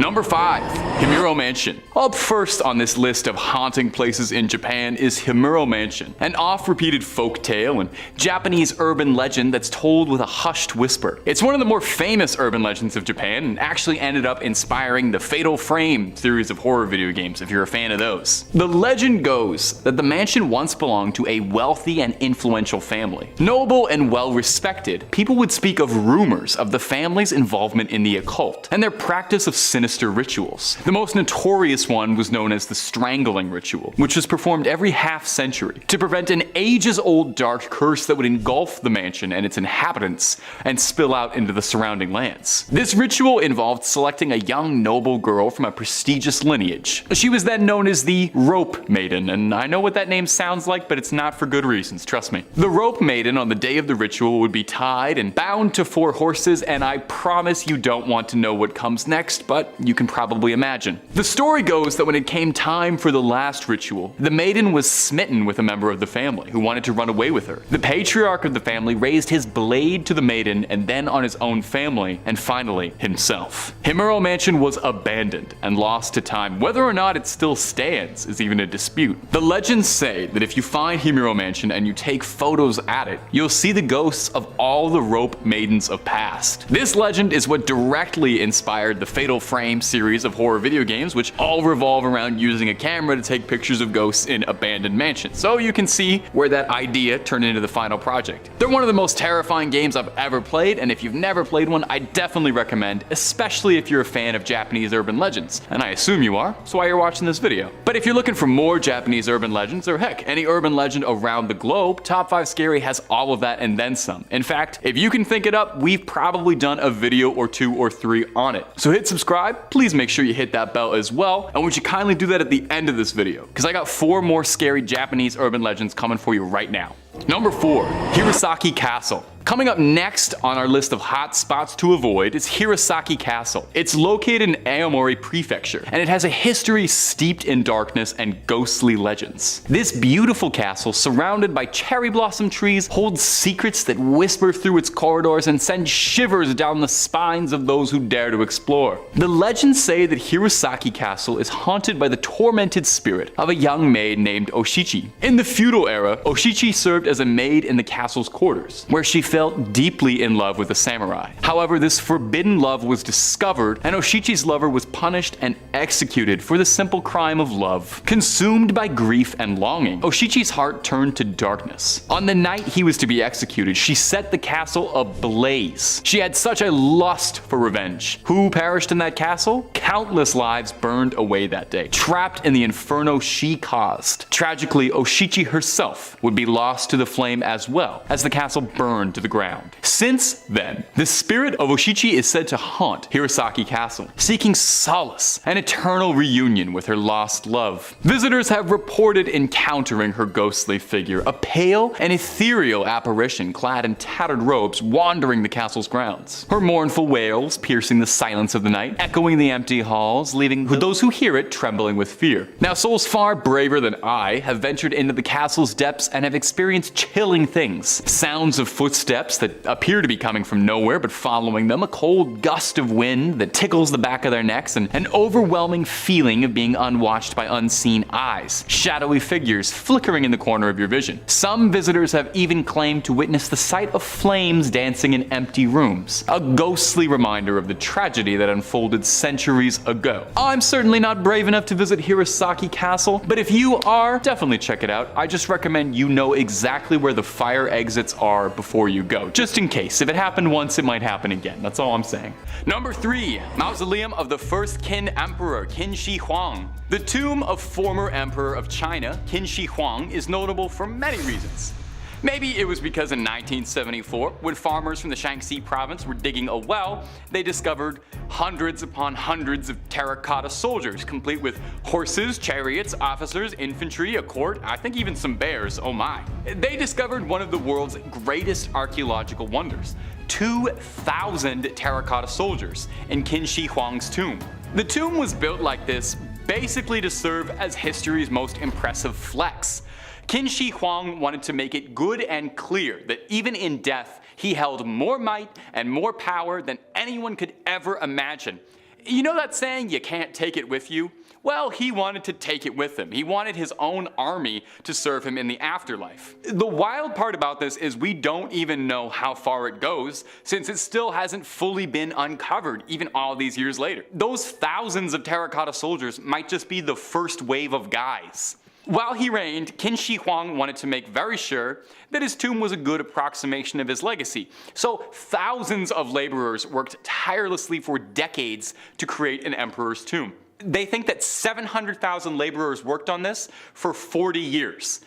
Number 5. Hiro Mansion. Up first on this list of haunting places in Japan is Hiro Mansion, an oft-repeated folk tale and Japanese urban legend that's told with a hushed whisper. It's one of the more famous urban legends of Japan and actually ended up inspiring the Fatal Frame series of horror video games if you're a fan of those. The legend goes that the mansion once belonged to a wealthy and influential family. Noble and well-respected, people would speak of rumors of the family's involvement in the occult and their practice of sinister rituals. The most notorious one was known as the strangling ritual, which was performed every half-century to prevent an ages-old dark curse that would engulf the mansion and its inhabitants and spill out into the surrounding lands. This ritual involved selecting a young noble girl from a prestigious lineage. She was then known as the Rope Maiden, and I know what that name sounds like, but it's not for good reasons, trust me. The Rope Maiden on the day of the ritual would be tied and bound to 4 horses, and I promise you don't want to know what comes next, but you can probably imagine. The story goes that when it came time for the last ritual, the maiden was smitten with a member of the family who wanted to run away with her. The patriarch of the family raised his blade to the maiden and then on his own family, and finally himself. Hiro Mansion was abandoned and lost to time. Whether or not it still stands is even a dispute. The legends say that if you find Hiro Mansion and you take photos at it, you'll see the ghosts of all the Rope Maidens of past. This legend is what directly inspired the Fatal Frame series of horror video games, which all revolve around using a camera to take pictures of ghosts in abandoned mansions. So you can see where that idea turned into the final project. They're one of the most terrifying games I've ever played, and if you've never played one, I definitely recommend, especially if you're a fan of Japanese urban legends. And I assume you are, that's why you're watching this video. But if you're looking for more Japanese urban legends, or heck, any urban legend around the globe, Top 5 Scary has all of that and then some. In fact, if you can think it up, we've probably done a video or 2 or 3 on it. So hit subscribe. Please make sure you hit that bell as well, and would you kindly do that at the end of this video, because I got 4 more scary Japanese urban legends coming for you right now. Number 4. Hiroshima Castle. Coming up next on our list of hot spots to avoid is Hiroshima Castle. It's located in Aomori Prefecture, and it has a history steeped in darkness and ghostly legends. This beautiful castle, surrounded by cherry blossom trees, holds secrets that whisper through its corridors and send shivers down the spines of those who dare to explore. The legends say that Hiroshima Castle is haunted by the tormented spirit of a young maid named Oshichi. In the feudal era, Oshichi served as a maid in the castle's quarters, where she felt deeply in love with a samurai. However, this forbidden love was discovered, and Oshichi's lover was punished and executed for the simple crime of love. Consumed by grief and longing, Oshichi's heart turned to darkness. On the night he was to be executed, she set the castle ablaze. She had such a lust for revenge. Who perished in that castle? Countless lives burned away that day, trapped in the inferno she caused. Tragically, Oshichi herself would be lost to the flame as well, as the castle burned to the ground. Since then, the spirit of Oshichi is said to haunt Hiroshima Castle, seeking solace and eternal reunion with her lost love. Visitors have reported encountering her ghostly figure, a pale and ethereal apparition clad in tattered robes wandering the castle's grounds. Her mournful wails piercing the silence of the night, echoing the empty halls, leaving those who hear it trembling with fear. Now, souls far braver than I have ventured into the castle's depths and have experienced chilling things. Sounds of footsteps that appear to be coming from nowhere but following them, a cold gust of wind that tickles the back of their necks, and an overwhelming feeling of being unwatched by unseen eyes, shadowy figures flickering in the corner of your vision. Some visitors have even claimed to witness the sight of flames dancing in empty rooms, a ghostly reminder of the tragedy that unfolded centuries ago. I'm certainly not brave enough to visit Hiroshima Castle, but if you are, definitely check it out. I just recommend you know exactly where the fire exits are before you go, just in case. If it happened once, it might happen again. That's all I'm saying. Number 3. Mausoleum of the first Qin Emperor, Qin Shi Huang. The tomb of former Emperor of China, Qin Shi Huang, is notable for many reasons. Maybe it was because in 1974, when farmers from the Shaanxi province were digging a well, they discovered hundreds upon hundreds of terracotta soldiers, complete with horses, chariots, officers, infantry, a court, I think even some bears, oh my. They discovered one of the world's greatest archaeological wonders, 2,000 terracotta soldiers in Qin Shi Huang's tomb. The tomb was built like this basically to serve as history's most impressive flex. Qin Shi Huang wanted to make it good and clear that even in death, he held more might and more power than anyone could ever imagine. You know that saying, you can't take it with you? Well, he wanted to take it with him. He wanted his own army to serve him in the afterlife. The wild part about this is we don't even know how far it goes, since it still hasn't fully been uncovered even all these years later. Those thousands of terracotta soldiers might just be the first wave of guys. While he reigned, Qin Shi Huang wanted to make very sure that his tomb was a good approximation of his legacy, so thousands of laborers worked tirelessly for decades to create an emperor's tomb. They think that 700,000 laborers worked on this for 40 years.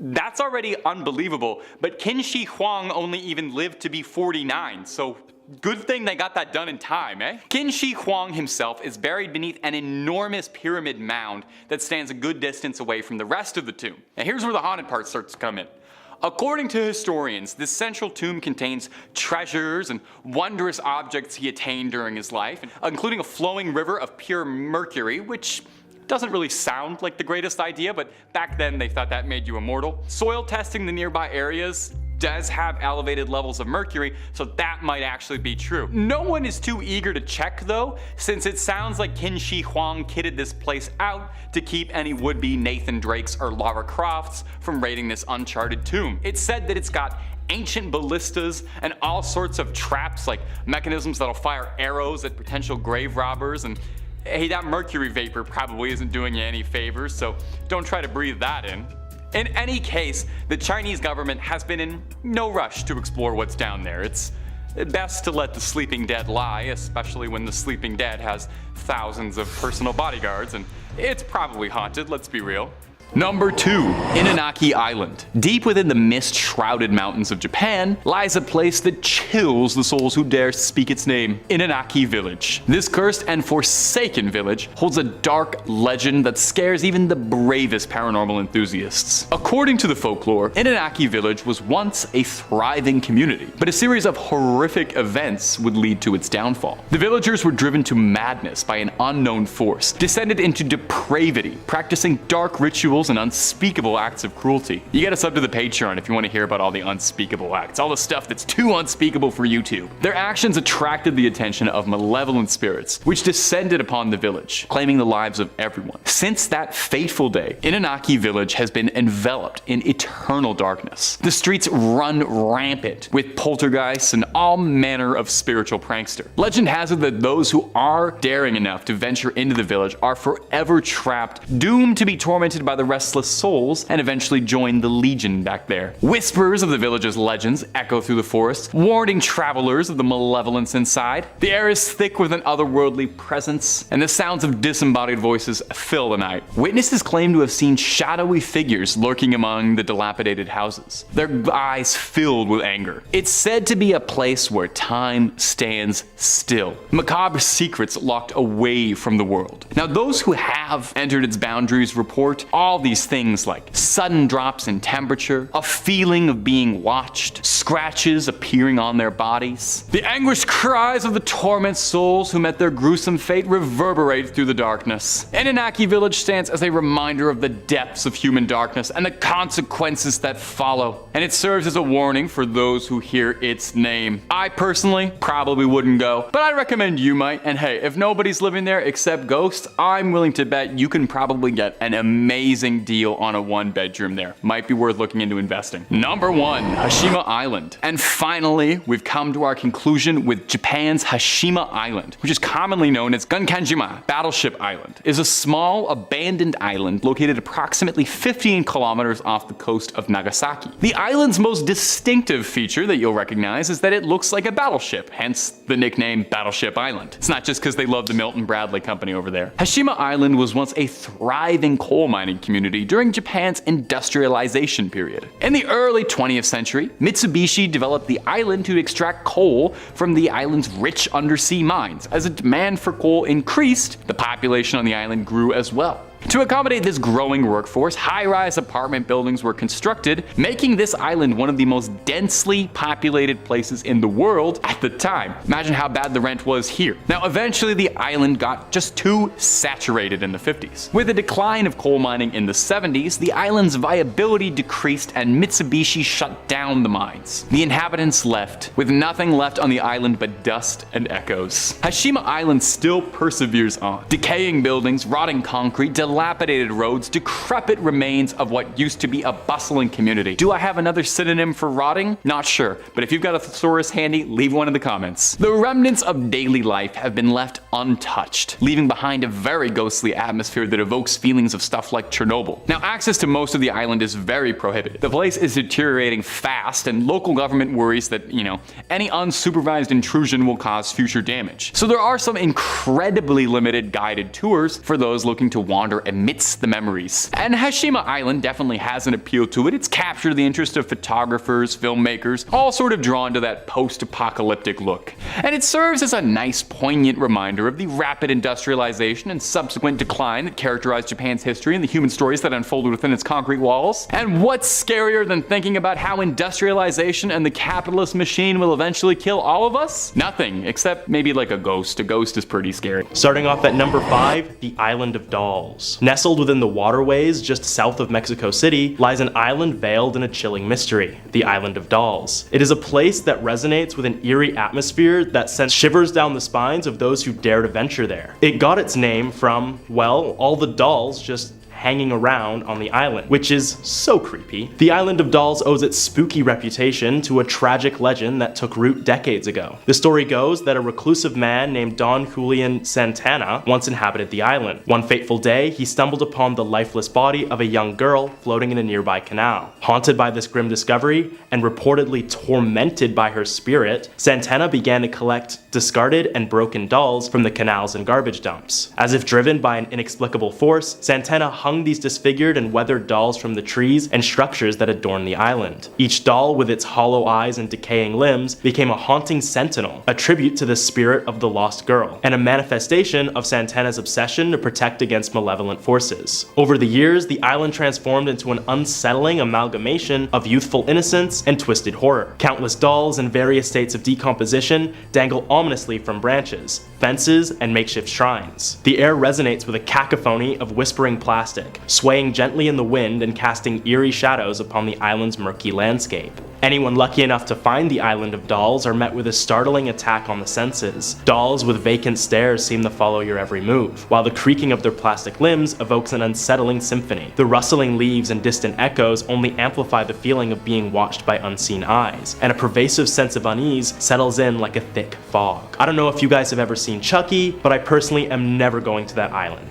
That's already unbelievable, but Qin Shi Huang only even lived to be 49, so good thing they got that done in time, eh? Qin Shi Huang himself is buried beneath an enormous pyramid mound that stands a good distance away from the rest of the tomb. Now here's where the haunted part starts to come in. According to historians, this central tomb contains treasures and wondrous objects he attained during his life, including a flowing river of pure mercury, which doesn't really sound like the greatest idea, but back then they thought that made you immortal. Soil testing the nearby areas does have elevated levels of mercury, so that might actually be true. No one is too eager to check though, since it sounds like Qin Shi Huang kitted this place out to keep any would-be Nathan Drakes or Lara Crofts from raiding this uncharted tomb. It's said that it's got ancient ballistas and all sorts of traps like mechanisms that'll fire arrows at potential grave robbers, and hey, that mercury vapor probably isn't doing you any favors, so don't try to breathe that in. In any case, the Chinese government has been in no rush to explore what's down there. It's best to let the sleeping dead lie, especially when the sleeping dead has thousands of personal bodyguards, and it's probably haunted, let's be real. Number 2. Inaki Island. Deep within the mist-shrouded mountains of Japan lies a place that chills the souls who dare speak its name, Inaki Village. This cursed and forsaken village holds a dark legend that scares even the bravest paranormal enthusiasts. According to the folklore, Inaki Village was once a thriving community, but a series of horrific events would lead to its downfall. The villagers were driven to madness by an unknown force, descended into depravity, practicing dark rituals and unspeakable acts of cruelty. You gotta sub to the Patreon if you want to hear about all the unspeakable acts, all the stuff that's too unspeakable for YouTube. Their actions attracted the attention of malevolent spirits, which descended upon the village, claiming the lives of everyone. Since that fateful day, Inaki Village has been enveloped in eternal darkness. The streets run rampant with poltergeists and all manner of spiritual prankster. Legend has it that those who are daring enough to venture into the village are forever trapped, doomed to be tormented by the restless souls, and eventually join the Legion back there. Whispers of the village's legends echo through the forest, warning travelers of the malevolence inside. The air is thick with an otherworldly presence, and the sounds of disembodied voices fill the night. Witnesses claim to have seen shadowy figures lurking among the dilapidated houses, their eyes filled with anger. It's said to be a place where time stands still, macabre secrets locked away from the world. Now, those who have entered its boundaries report all these things like sudden drops in temperature, a feeling of being watched, scratches appearing on their bodies. The anguished cries of the torment souls who met their gruesome fate reverberate through the darkness. Inaki Village stands as a reminder of the depths of human darkness and the consequences that follow, and it serves as a warning for those who hear its name. I personally probably wouldn't go, but I recommend you might, and hey, if nobody's living there except ghosts, I'm willing to bet you can probably get an amazing deal on a 1-bedroom there. Might be worth looking into investing. Number 1, Hashima Island. And finally, we've come to our conclusion with Japan's Hashima Island, which is commonly known as Gunkanjima Battleship Island, is a small abandoned island located approximately 15 kilometers off the coast of Nagasaki. The island's most distinctive feature that you'll recognize is that it looks like a battleship, hence the nickname Battleship Island. It's not just because they love the Milton Bradley Company over there. Hashima Island was once a thriving coal mining community during Japan's industrialization period. In the early 20th century, Mitsubishi developed the island to extract coal from the island's rich undersea mines. As the demand for coal increased, the population on the island grew as well. To accommodate this growing workforce, high-rise apartment buildings were constructed, making this island one of the most densely populated places in the world at the time. Imagine how bad the rent was here. Now, eventually the island got just too saturated in the 50s. With the decline of coal mining in the 70s, the island's viability decreased and Mitsubishi shut down the mines. The inhabitants left, with nothing left on the island but dust and echoes. Hashima Island still perseveres on. Decaying buildings, rotting concrete, dilapidated roads, decrepit remains of what used to be a bustling community. Do I have another synonym for rotting? Not sure, but if you've got a thesaurus handy, leave one in the comments. The remnants of daily life have been left untouched, leaving behind a very ghostly atmosphere that evokes feelings of stuff like Chernobyl. Now, access to most of the island is very prohibited. The place is deteriorating fast, and local government worries that, any unsupervised intrusion will cause future damage. So there are some incredibly limited guided tours for those looking to wander amidst the memories. And Hashima Island definitely has an appeal to it. It's captured the interest of photographers, filmmakers, all sort of drawn to that post-apocalyptic look. And it serves as a nice, poignant reminder of the rapid industrialization and subsequent decline that characterized Japan's history and the human stories that unfolded within its concrete walls. And what's scarier than thinking about how industrialization and the capitalist machine will eventually kill all of us? Nothing, except maybe like a ghost. A ghost is pretty scary. Starting off at number 5, the Island of Dolls. Nestled within the waterways just south of Mexico City lies an island veiled in a chilling mystery, the Island of Dolls. It is a place that resonates with an eerie atmosphere that sends shivers down the spines of those who dare to venture there. It got its name from, well, all the dolls just hanging around on the island, which is so creepy. The Island of Dolls owes its spooky reputation to a tragic legend that took root decades ago. The story goes that a reclusive man named Don Julian Santana once inhabited the island. One fateful day, he stumbled upon the lifeless body of a young girl floating in a nearby canal. Haunted by this grim discovery, and reportedly tormented by her spirit, Santana began to collect discarded and broken dolls from the canals and garbage dumps. As if driven by an inexplicable force, Santana hung these disfigured and weathered dolls from the trees and structures that adorn the island. Each doll, with its hollow eyes and decaying limbs, became a haunting sentinel, a tribute to the spirit of the lost girl, and a manifestation of Santana's obsession to protect against malevolent forces. Over the years, the island transformed into an unsettling amalgamation of youthful innocence and twisted horror. Countless dolls in various states of decomposition dangle ominously from branches, fences, and makeshift shrines. The air resonates with a cacophony of whispering plastic, swaying gently in the wind and casting eerie shadows upon the island's murky landscape. Anyone lucky enough to find the Island of Dolls are met with a startling attack on the senses. Dolls with vacant stares seem to follow your every move, while the creaking of their plastic limbs evokes an unsettling symphony. The rustling leaves and distant echoes only amplify the feeling of being watched by unseen eyes, and a pervasive sense of unease settles in like a thick fog. I don't know if you guys have ever seen Chucky, but I personally am never going to that island.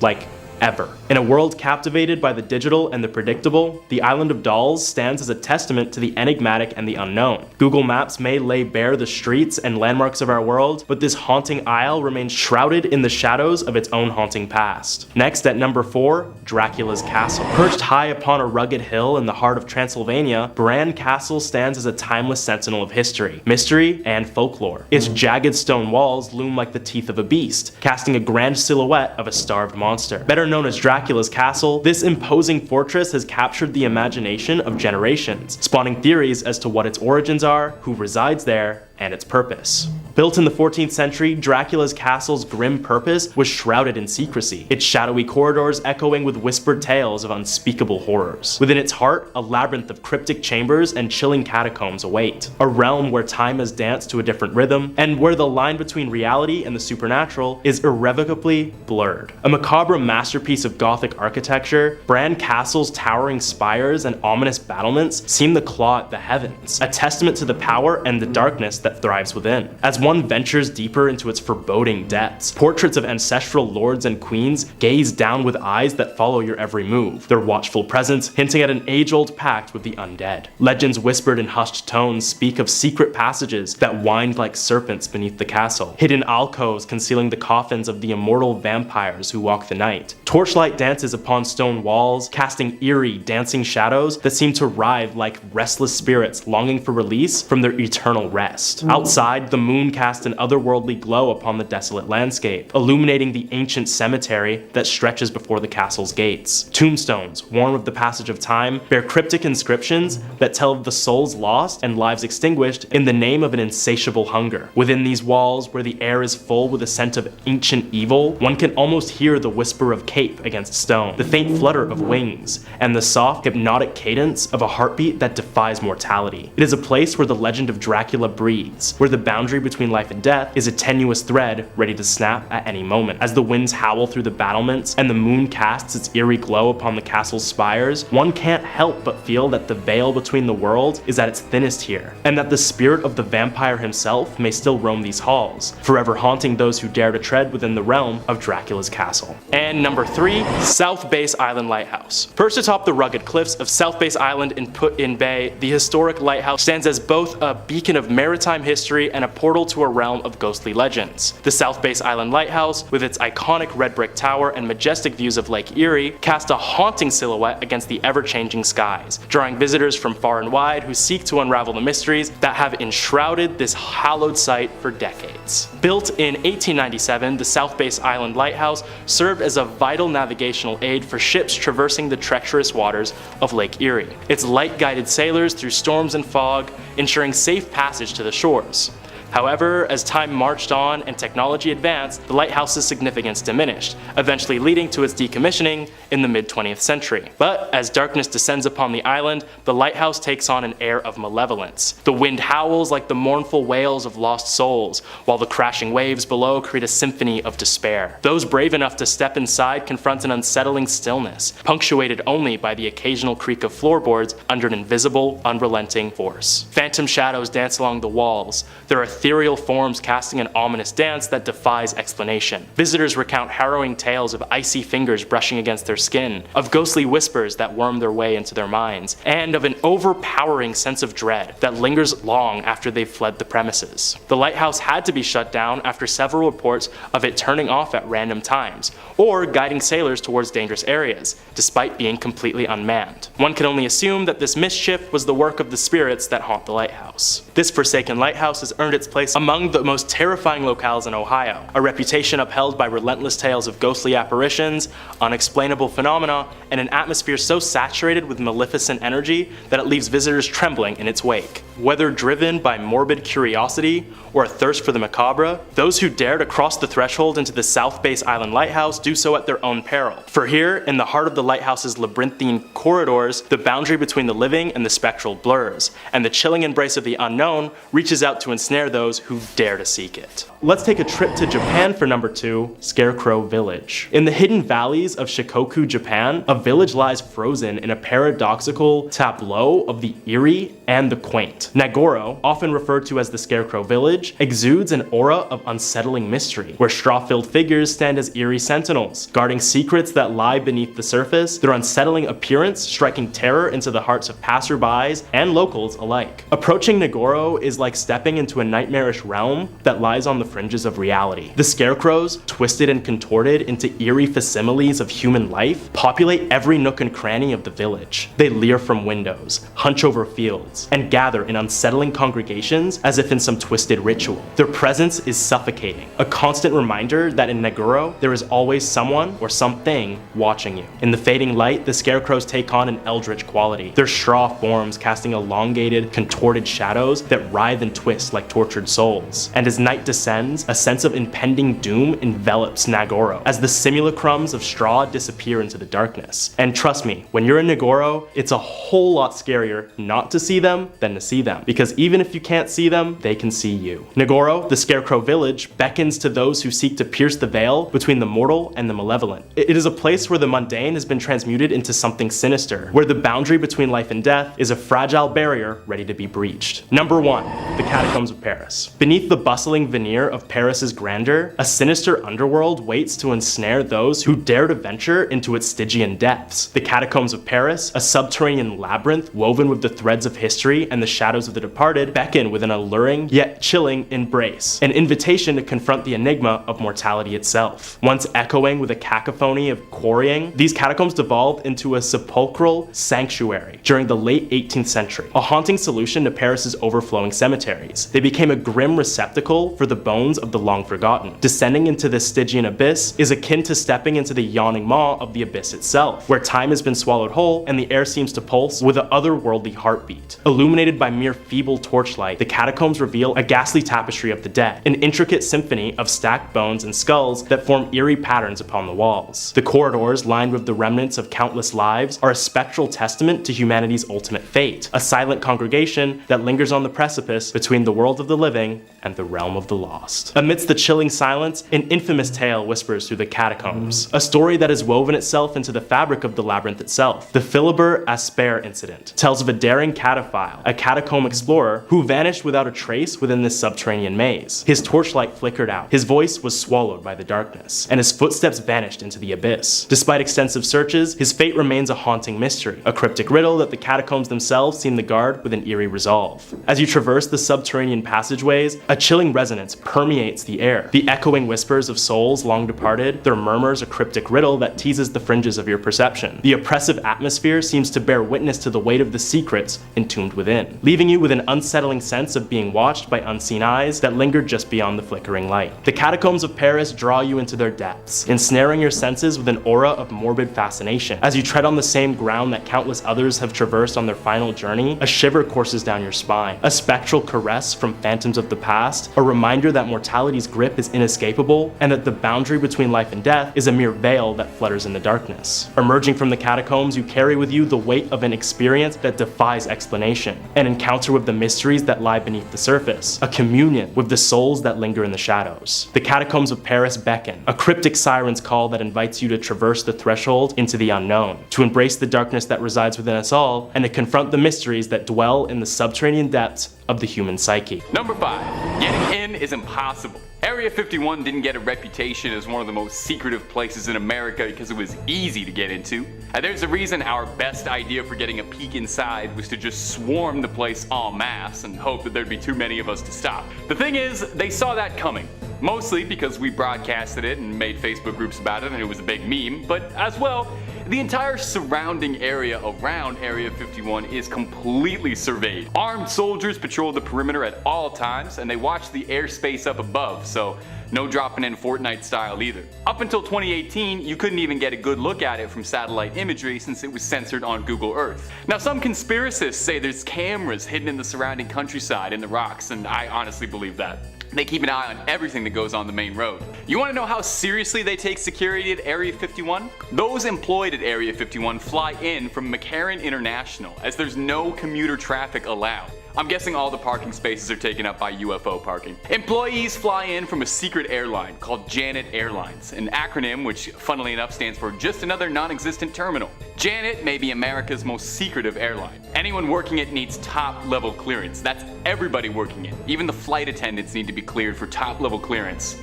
Ever. In a world captivated by the digital and the predictable, the Island of Dolls stands as a testament to the enigmatic and the unknown. Google Maps may lay bare the streets and landmarks of our world, but this haunting isle remains shrouded in the shadows of its own haunting past. Next, at number 4, Draculas Castle. Perched high upon a rugged hill in the heart of Transylvania, Bran Castle stands as a timeless sentinel of history, mystery, and folklore. Its jagged stone walls loom like the teeth of a beast, casting a grand silhouette of a starved monster. Better known as Draculas Castle, this imposing fortress has captured the imagination of generations, spawning theories as to what its origins are, who resides there, and its purpose. Built in the 14th century, Draculas Castle's grim purpose was shrouded in secrecy, its shadowy corridors echoing with whispered tales of unspeakable horrors. Within its heart, a labyrinth of cryptic chambers and chilling catacombs await, a realm where time has danced to a different rhythm, and where the line between reality and the supernatural is irrevocably blurred. A macabre masterpiece of Gothic architecture, Bran Castle's towering spires and ominous battlements seem to claw at the heavens, a testament to the power and the darkness that thrives within. As one ventures deeper into its foreboding depths, portraits of ancestral lords and queens gaze down with eyes that follow your every move, their watchful presence hinting at an age-old pact with the undead. Legends whispered in hushed tones speak of secret passages that wind like serpents beneath the castle, hidden alcoves concealing the coffins of the immortal vampires who walk the night. Torchlight dances upon stone walls, casting eerie, dancing shadows that seem to writhe like restless spirits longing for release from their eternal rest. closed. Outside, the moon cast an otherworldly glow upon the desolate landscape, illuminating the ancient cemetery that stretches before the castle's gates. Tombstones, worn with the passage of time, bear cryptic inscriptions that tell of the souls lost and lives extinguished in the name of an insatiable hunger. Within these walls, where the air is full with a scent of ancient evil, one can almost hear the whisper of cape against stone, the faint flutter of wings, and the soft, hypnotic cadence of a heartbeat that defies mortality. It is a place where the legend of Dracula breathes, where the boundary between life and death is a tenuous thread ready to snap at any moment. As the winds howl through the battlements and the moon casts its eerie glow upon the castle's spires, one can't help but feel that the veil between the worlds is at its thinnest here, and that the spirit of the vampire himself may still roam these halls, forever haunting those who dare to tread within the realm of Dracula's castle. And number 3, South Base Island Lighthouse. Perched atop the rugged cliffs of South Base Island in Put-in Bay, the historic lighthouse stands as both a beacon of maritime history and a portal to a realm of ghostly legends. The South Base Island Lighthouse, with its iconic red brick tower and majestic views of Lake Erie, cast a haunting silhouette against the ever-changing skies, drawing visitors from far and wide who seek to unravel the mysteries that have enshrouded this hallowed site for decades. Built in 1897, the South Base Island Lighthouse served as a vital navigational aid for ships traversing the treacherous waters of Lake Erie. Its light guided sailors through storms and fog, ensuring safe passage to the shores. However, as time marched on and technology advanced, the lighthouse's significance diminished, eventually leading to its decommissioning in the mid-20th century. But as darkness descends upon the island, the lighthouse takes on an air of malevolence. The wind howls like the mournful wails of lost souls, while the crashing waves below create a symphony of despair. Those brave enough to step inside confront an unsettling stillness, punctuated only by the occasional creak of floorboards under an invisible, unrelenting force. Phantom shadows dance along the walls. There are ethereal forms casting an ominous dance that defies explanation. Visitors recount harrowing tales of icy fingers brushing against their skin, of ghostly whispers that worm their way into their minds, and of an overpowering sense of dread that lingers long after they've fled the premises. The lighthouse had to be shut down after several reports of it turning off at random times, or guiding sailors towards dangerous areas, despite being completely unmanned. One can only assume that this mischief was the work of the spirits that haunt the lighthouse. This forsaken lighthouse has earned its place among the most terrifying locales in Ohio, a reputation upheld by relentless tales of ghostly apparitions, unexplainable phenomena, and an atmosphere so saturated with maleficent energy that it leaves visitors trembling in its wake. Whether driven by morbid curiosity or a thirst for the macabre, those who dare to cross the threshold into the South Base Island Lighthouse do so at their own peril. For here, in the heart of the lighthouse's labyrinthine corridors, the boundary between the living and the spectral blurs, and the chilling embrace of the unknown reaches out to ensnare those who dare to seek it. Let's take a trip to Japan for number 2, Scarecrow Village. In the hidden valleys of Shikoku, Japan, a village lies frozen in a paradoxical tableau of the eerie and the quaint. Nagoro, often referred to as the Scarecrow Village, exudes an aura of unsettling mystery, where straw-filled figures stand as eerie sentinels, guarding secrets that lie beneath the surface, their unsettling appearance striking terror into the hearts of passerbys and locals alike. Approaching Nagoro is like stepping into a nightmarish realm that lies on the fringes of reality. The scarecrows, twisted and contorted into eerie facsimiles of human life, populate every nook and cranny of the village. They leer from windows, hunch over fields, and gather in unsettling congregations as if in some twisted ritual. Their presence is suffocating, a constant reminder that in Nagoro there is always someone or something watching you. In the fading light, the scarecrows take on an eldritch quality, their straw forms casting elongated, contorted shadows that writhe and twist like tortured souls. And as night descends, a sense of impending doom envelops Nagoro as the simulacrums of straw disappear into the darkness. And trust me, when you're in Nagoro, it's a whole lot scarier not to see them than to see them, because even if you can't see them, they can see you. Nagoro, the Scarecrow Village, beckons to those who seek to pierce the veil between the mortal and the malevolent. It is a place where the mundane has been transmuted into something sinister, where the boundary between life and death is a fragile barrier ready to be breached. Number 1, the Catacombs of Paris. Beneath the bustling veneer of Paris's grandeur, a sinister underworld waits to ensnare those who dare to venture into its Stygian depths. The catacombs of Paris, a subterranean labyrinth woven with the threads of history and the shadows of the departed, beckon with an alluring yet chilling embrace, an invitation to confront the enigma of mortality itself. Once echoing with a cacophony of quarrying, these catacombs devolved into a sepulchral sanctuary during the late 18th century, a haunting solution to Paris's overflowing cemeteries. They became a grim receptacle for the bones of the long forgotten. Descending into the Stygian abyss is akin to stepping into the yawning maw of the abyss itself, where time has been swallowed whole and the air seems to pulse with an otherworldly heartbeat. Illuminated by mere feeble torchlight, the catacombs reveal a ghastly tapestry of the dead, an intricate symphony of stacked bones and skulls that form eerie patterns upon the walls. The corridors, lined with the remnants of countless lives, are a spectral testament to humanity's ultimate fate, a silent congregation that lingers on the precipice between the world of the living and the realm of the lost. Amidst the chilling silence, an infamous tale whispers through the catacombs, a story that has woven itself into the fabric of the labyrinth itself. The Philibert Asper Incident tells of a daring cataphile, a catacomb explorer, who vanished without a trace within this subterranean maze. His torchlight flickered out, his voice was swallowed by the darkness, and his footsteps vanished into the abyss. Despite extensive searches, his fate remains a haunting mystery, a cryptic riddle that the catacombs themselves seem to guard with an eerie resolve. As you traverse the subterranean passageways, a chilling resonance permeates the air, the echoing whispers of souls long departed, their murmurs a cryptic riddle that teases the fringes of your perception. The oppressive atmosphere seems to bear witness to the weight of the secrets entombed within, leaving you with an unsettling sense of being watched by unseen eyes that linger just beyond the flickering light. The catacombs of Paris draw you into their depths, ensnaring your senses with an aura of morbid fascination. As you tread on the same ground that countless others have traversed on their final journey, a shiver courses down your spine, a spectral caress from phantoms of the past, a reminder that mortality's grip is inescapable and that the boundary between life and death is a mere veil that flutters in the darkness. Emerging from the catacombs, you carry with you the weight of an experience that defies explanation, an encounter with the mysteries that lie beneath the surface, a communion with the souls that linger in the shadows. The catacombs of Paris beckon, a cryptic siren's call that invites you to traverse the threshold into the unknown, to embrace the darkness that resides within us all, and to confront the mysteries that dwell in the subterranean depths of the human psyche. Number 5. Getting in is impossible. Area 51 didn't get a reputation as one of the most secretive places in America because it was easy to get into. And there's a reason our best idea for getting a peek inside was to just swarm the place en masse and hope that there'd be too many of us to stop. The thing is, they saw that coming. Mostly because we broadcasted it and made Facebook groups about it and it was a big meme, but as well, the entire surrounding area around Area 51 is completely surveyed. Armed soldiers patrol the perimeter at all times, and they watch the airspace up above, so no dropping in Fortnite style either. Up until 2018, you couldn't even get a good look at it from satellite imagery since it was censored on Google Earth. Now, some conspiracists say there's cameras hidden in the surrounding countryside in the rocks, and I honestly believe that. They keep an eye on everything that goes on the main road. You want to know how seriously they take security at Area 51? Those employed at Area 51 fly in from McCarran International, as there's no commuter traffic allowed. I'm guessing all the parking spaces are taken up by UFO parking. Employees fly in from a secret airline called Janette Airlines, an acronym which funnily enough stands for just another non-existent terminal. Janette may be America's most secretive airline. Anyone working it needs top level clearance. That's everybody working it. Even the flight attendants need to be cleared for top level clearance.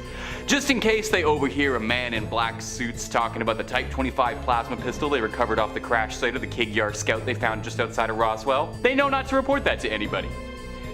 Just in case they overhear a man in black suits talking about the Type 25 plasma pistol they recovered off the crash site of the Kig-Yar Scout they found just outside of Roswell, they know not to report that to anybody.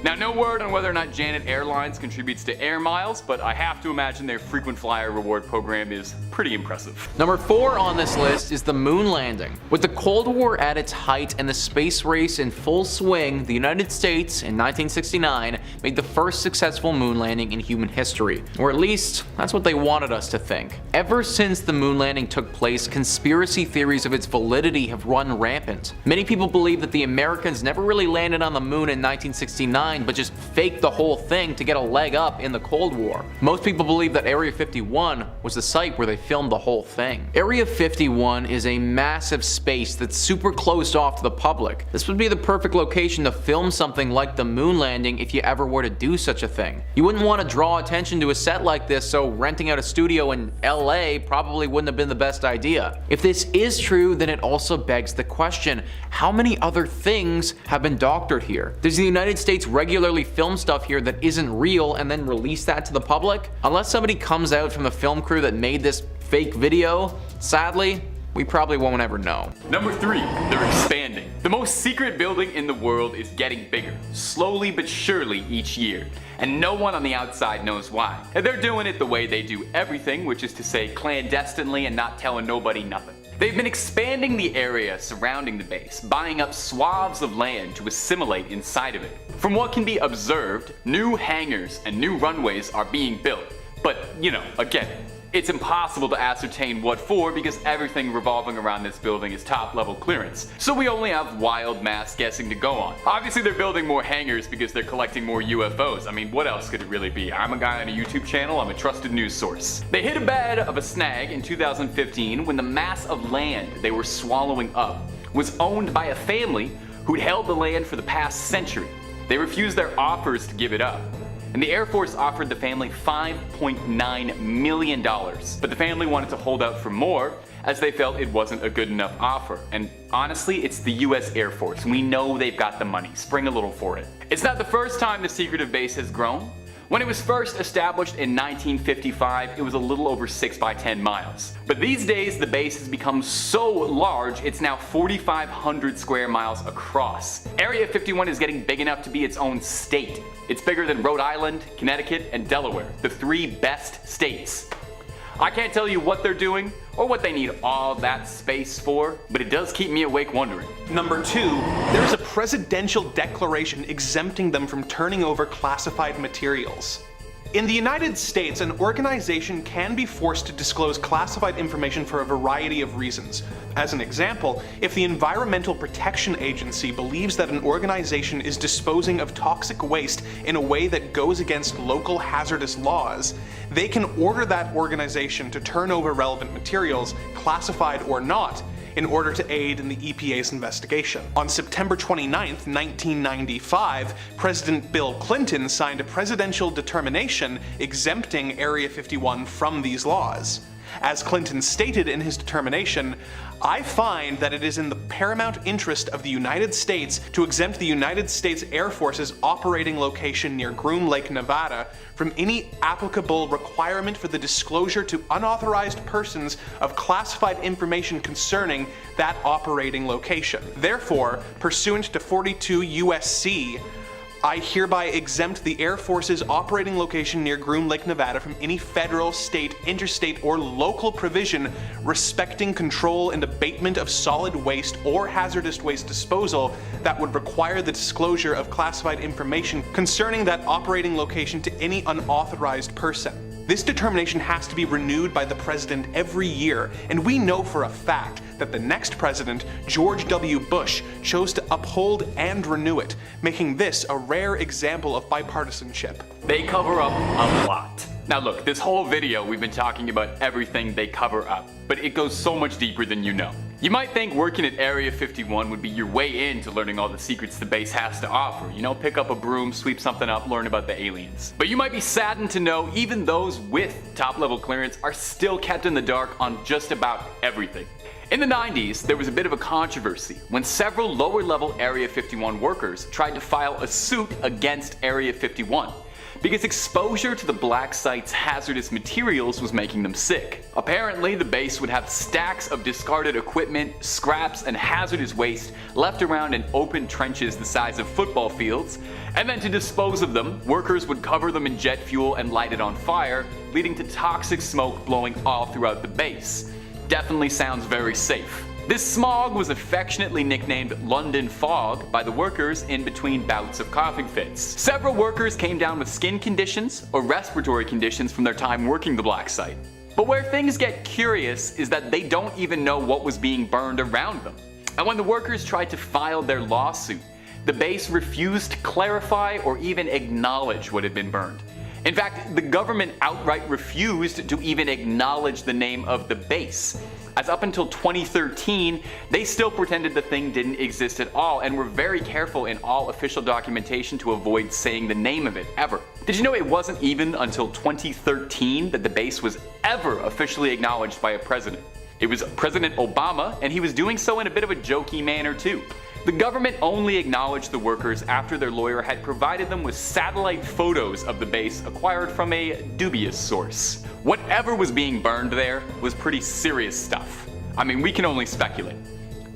Now, no word on whether or not Janette Airlines contributes to air miles, but I have to imagine their frequent flyer reward program is pretty impressive. Number 4 on this list is the moon landing. With the Cold War at its height and the space race in full swing, the United States in 1969 made the first successful moon landing in human history. Or at least, that's what they wanted us to think. Ever since the moon landing took place, conspiracy theories of its validity have run rampant. Many people believe that the Americans never really landed on the moon in 1969, but just faked the whole thing to get a leg up in the Cold War. Most people believe that Area 51 was the site where they filmed the whole thing. Area 51 is a massive space that's super closed off to the public. This would be the perfect location to film something like the moon landing if you ever were to do such a thing. You wouldn't want to draw attention to a set like this, so renting out a studio in LA probably wouldn't have been the best idea. If this is true, then it also begs the question, how many other things have been doctored here? Does the United States regularly film stuff here that isn't real and then release that to the public? Unless somebody comes out from the film crew that made this fake video, sadly, we probably won't ever know. Number 3, they're expanding. The most secret building in the world is getting bigger, slowly but surely each year, and no one on the outside knows why. And they're doing it the way they do everything, which is to say clandestinely and not telling nobody nothing. They've been expanding the area surrounding the base, buying up swaths of land to assimilate inside of it. From what can be observed, new hangars and new runways are being built, but again, it's impossible to ascertain what for because everything revolving around this building is top level clearance, so we only have wild mass guessing to go on. Obviously they're building more hangars because they're collecting more UFOs. I mean, what else could it really be? I'm a guy on a YouTube channel, I'm a trusted news source. They hit a bed of a snag in 2015 when the mass of land they were swallowing up was owned by a family who'd held the land for the past century. They refused their offers to give it up, and the Air Force offered the family $5.9 million. But the family wanted to hold out for more as they felt it wasn't a good enough offer. And honestly, it's the US Air Force. We know they've got the money. Spring a little for it. It's not the first time the secretive base has grown. When it was first established in 1955, it was a little over 6 by 10 miles. But these days, the base has become so large, it's now 4,500 square miles across. Area 51 is getting big enough to be its own state. It's bigger than Rhode Island, Connecticut, and Delaware, the 3 best states. I can't tell you what they're doing or what they need all that space for, but it does keep me awake wondering. Number 2, there is a presidential declaration exempting them from turning over classified materials. In the United States, an organization can be forced to disclose classified information for a variety of reasons. As an example, if the Environmental Protection Agency believes that an organization is disposing of toxic waste in a way that goes against local hazardous laws, they can order that organization to turn over relevant materials, classified or not, in order to aid in the EPA's investigation. On September 29, 1995, President Bill Clinton signed a presidential determination exempting Area 51 from these laws. As Clinton stated in his determination, "I find that it is in the paramount interest of the United States to exempt the United States Air Force's operating location near Groom Lake, Nevada, from any applicable requirement for the disclosure to unauthorized persons of classified information concerning that operating location. Therefore, pursuant to 42 U.S.C., I hereby exempt the Air Force's operating location near Groom Lake, Nevada from any federal, state, interstate, or local provision respecting control and abatement of solid waste or hazardous waste disposal that would require the disclosure of classified information concerning that operating location to any unauthorized person." This determination has to be renewed by the president every year, and we know for a fact that the next president, George W. Bush, chose to uphold and renew it, making this a rare example of bipartisanship. They cover up a lot. Now look, this whole video we've been talking about everything they cover up, but it goes so much deeper than you know. You might think working at Area 51 would be your way into learning all the secrets the base has to offer. Pick up a broom, sweep something up, learn about the aliens. But you might be saddened to know even those with top-level clearance are still kept in the dark on just about everything. In the 90s, there was a bit of a controversy when several lower-level Area 51 workers tried to file a suit against Area 51. Because exposure to the black site's hazardous materials was making them sick. Apparently, the base would have stacks of discarded equipment, scraps, and hazardous waste left around in open trenches the size of football fields, and then to dispose of them, workers would cover them in jet fuel and light it on fire, leading to toxic smoke blowing all throughout the base. Definitely sounds very safe. This smog was affectionately nicknamed London Fog by the workers in between bouts of coughing fits. Several workers came down with skin conditions or respiratory conditions from their time working the black site. But where things get curious is that they don't even know what was being burned around them. And when the workers tried to file their lawsuit, the base refused to clarify or even acknowledge what had been burned. In fact, the government outright refused to even acknowledge the name of the base. as up until 2013, they still pretended the thing didn't exist at all and were very careful in all official documentation to avoid saying the name of it ever. Did you know it wasn't even until 2013 that the base was ever officially acknowledged by a president? It was President Obama, and he was doing so in a bit of a jokey manner too. The government only acknowledged the workers after their lawyer had provided them with satellite photos of the base acquired from a dubious source. Whatever was being burned there was pretty serious stuff. I mean, we can only speculate.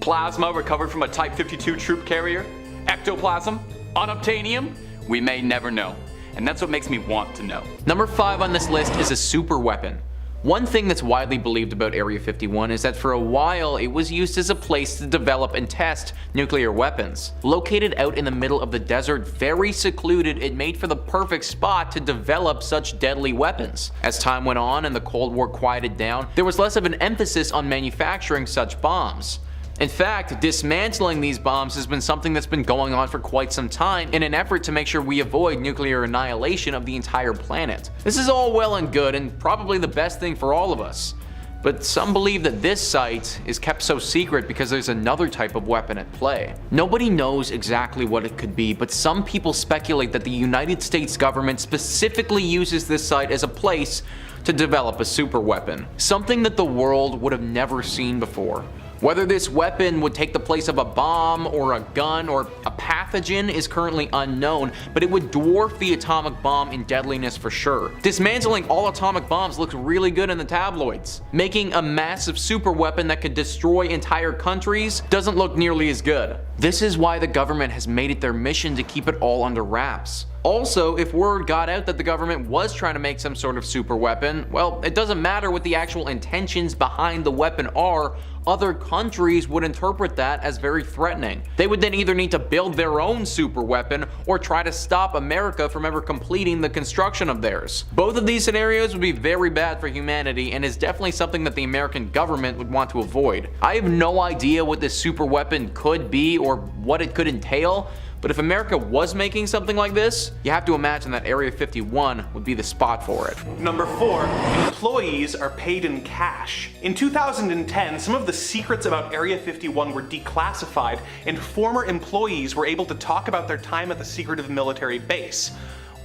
Plasma recovered from a Type 52 troop carrier? Ectoplasm? Unobtainium? We may never know. And that's what makes me want to know. Number 5 on this list is a super weapon. One thing that's widely believed about Area 51 is that for a while it was used as a place to develop and test nuclear weapons. Located out in the middle of the desert, very secluded, it made for the perfect spot to develop such deadly weapons. As time went on and the Cold War quieted down, there was less of an emphasis on manufacturing such bombs. In fact, dismantling these bombs has been something that's been going on for quite some time in an effort to make sure we avoid nuclear annihilation of the entire planet. This is all well and good and probably the best thing for all of us. But some believe that this site is kept so secret because there's another type of weapon at play. Nobody knows exactly what it could be, but some people speculate that the United States government specifically uses this site as a place to develop a super weapon. Something that the world would have never seen before. Whether this weapon would take the place of a bomb or a gun or a pathogen is currently unknown, but it would dwarf the atomic bomb in deadliness for sure. Dismantling all atomic bombs looks really good in the tabloids. Making a massive super weapon that could destroy entire countries doesn't look nearly as good. This is why the government has made it their mission to keep it all under wraps. Also, if word got out that the government was trying to make some sort of super weapon, well, it doesn't matter what the actual intentions behind the weapon are, other countries would interpret that as very threatening. They would then either need to build their own super weapon or try to stop America from ever completing the construction of theirs. Both of these scenarios would be very bad for humanity and is definitely something that the American government would want to avoid. I have no idea what this super weapon could be or what it could entail, but if America was making something like this, you have to imagine that Area 51 would be the spot for it. Number 4, employees are paid in cash. In 2010, some of the secrets about Area 51 were declassified, and former employees were able to talk about their time at the secretive military base.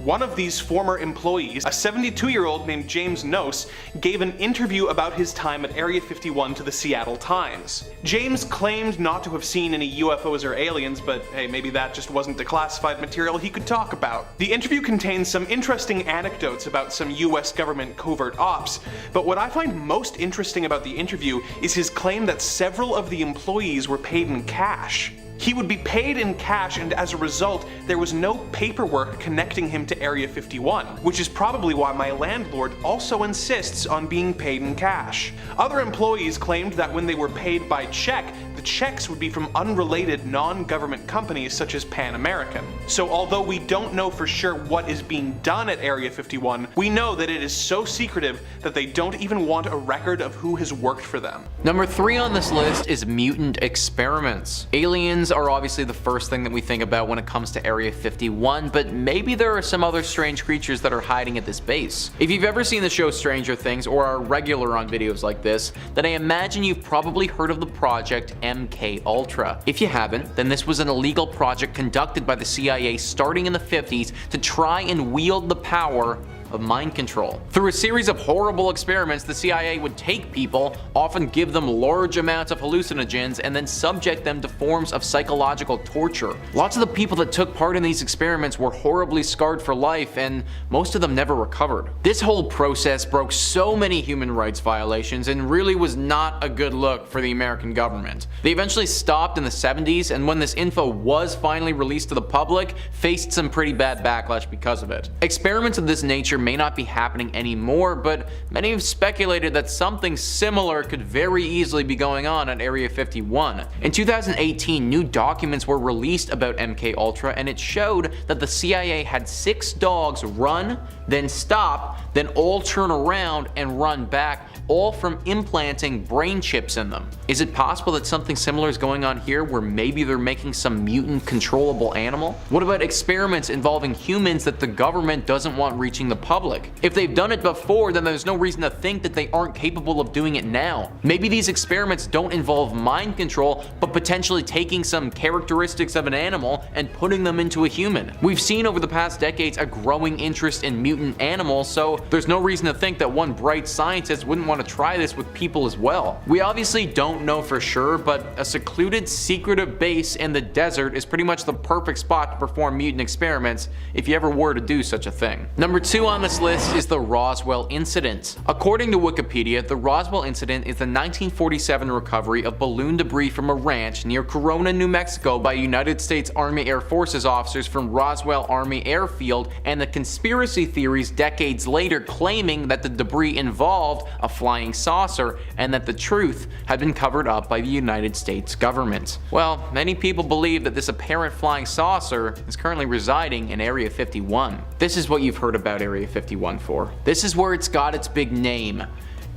One of these former employees, a 72-year-old named James Nose, gave an interview about his time at Area 51 to the Seattle Times. James claimed not to have seen any UFOs or aliens, but hey, maybe that just wasn't declassified material he could talk about. The interview contains some interesting anecdotes about some US government covert ops, but what I find most interesting about the interview is his claim that several of the employees were paid in cash. He would be paid in cash, and as a result, there was no paperwork connecting him to Area 51, which is probably why my landlord also insists on being paid in cash. Other employees claimed that when they were paid by check, the checks would be from unrelated non-government companies such as Pan American. So although we don't know for sure what is being done at Area 51, we know that it is so secretive that they don't even want a record of who has worked for them. Number 3 on this list is Mutant Experiments. Aliens are obviously the first thing that we think about when it comes to Area 51, but maybe there are some other strange creatures that are hiding at this base. If you've ever seen the show Stranger Things or are regular on videos like this, then I imagine you've probably heard of the project Mk Ultra. If you haven't, then this was an illegal project conducted by the CIA starting in the 50s to try and wield the power of mind control. Through a series of horrible experiments, the CIA would take people, often give them large amounts of hallucinogens, and then subject them to forms of psychological torture. Lots of the people that took part in these experiments were horribly scarred for life, and most of them never recovered. This whole process broke so many human rights violations and really was not a good look for the American government. They eventually stopped in the 70s, and when this info was finally released to the public, faced some pretty bad backlash because of it. Experiments of this nature may not be happening anymore, but many have speculated that something similar could very easily be going on at Area 51. In 2018, new documents were released about Mk Ultra, and it showed that the CIA had 6 dogs run, then stop, then all turn around and run back, all from implanting brain chips in them. Is it possible that something similar is going on here, where maybe they're making some mutant controllable animal? What about experiments involving humans that the government doesn't want reaching the public? If they've done it before, then there's no reason to think that they aren't capable of doing it now. Maybe these experiments don't involve mind control, but potentially taking some characteristics of an animal and putting them into a human. We've seen over the past decades a growing interest in mutant animals, so there's no reason to think that one bright scientist wouldn't want to try this with people as well. We obviously don't know for sure, but a secluded, secretive base in the desert is pretty much the perfect spot to perform mutant experiments if you ever were to do such a thing. Number 2 on this list is the Roswell Incident. According to Wikipedia, the Roswell Incident is the 1947 recovery of balloon debris from a ranch near Corona, New Mexico by United States Army Air Forces officers from Roswell Army Airfield, and the conspiracy theories decades later claiming that the debris involved a flying saucer and that the truth had been covered up by the United States government. Well, many people believe that this apparent flying saucer is currently residing in Area 51. This is what you've heard about Area 51 for. This is where it's got its big name: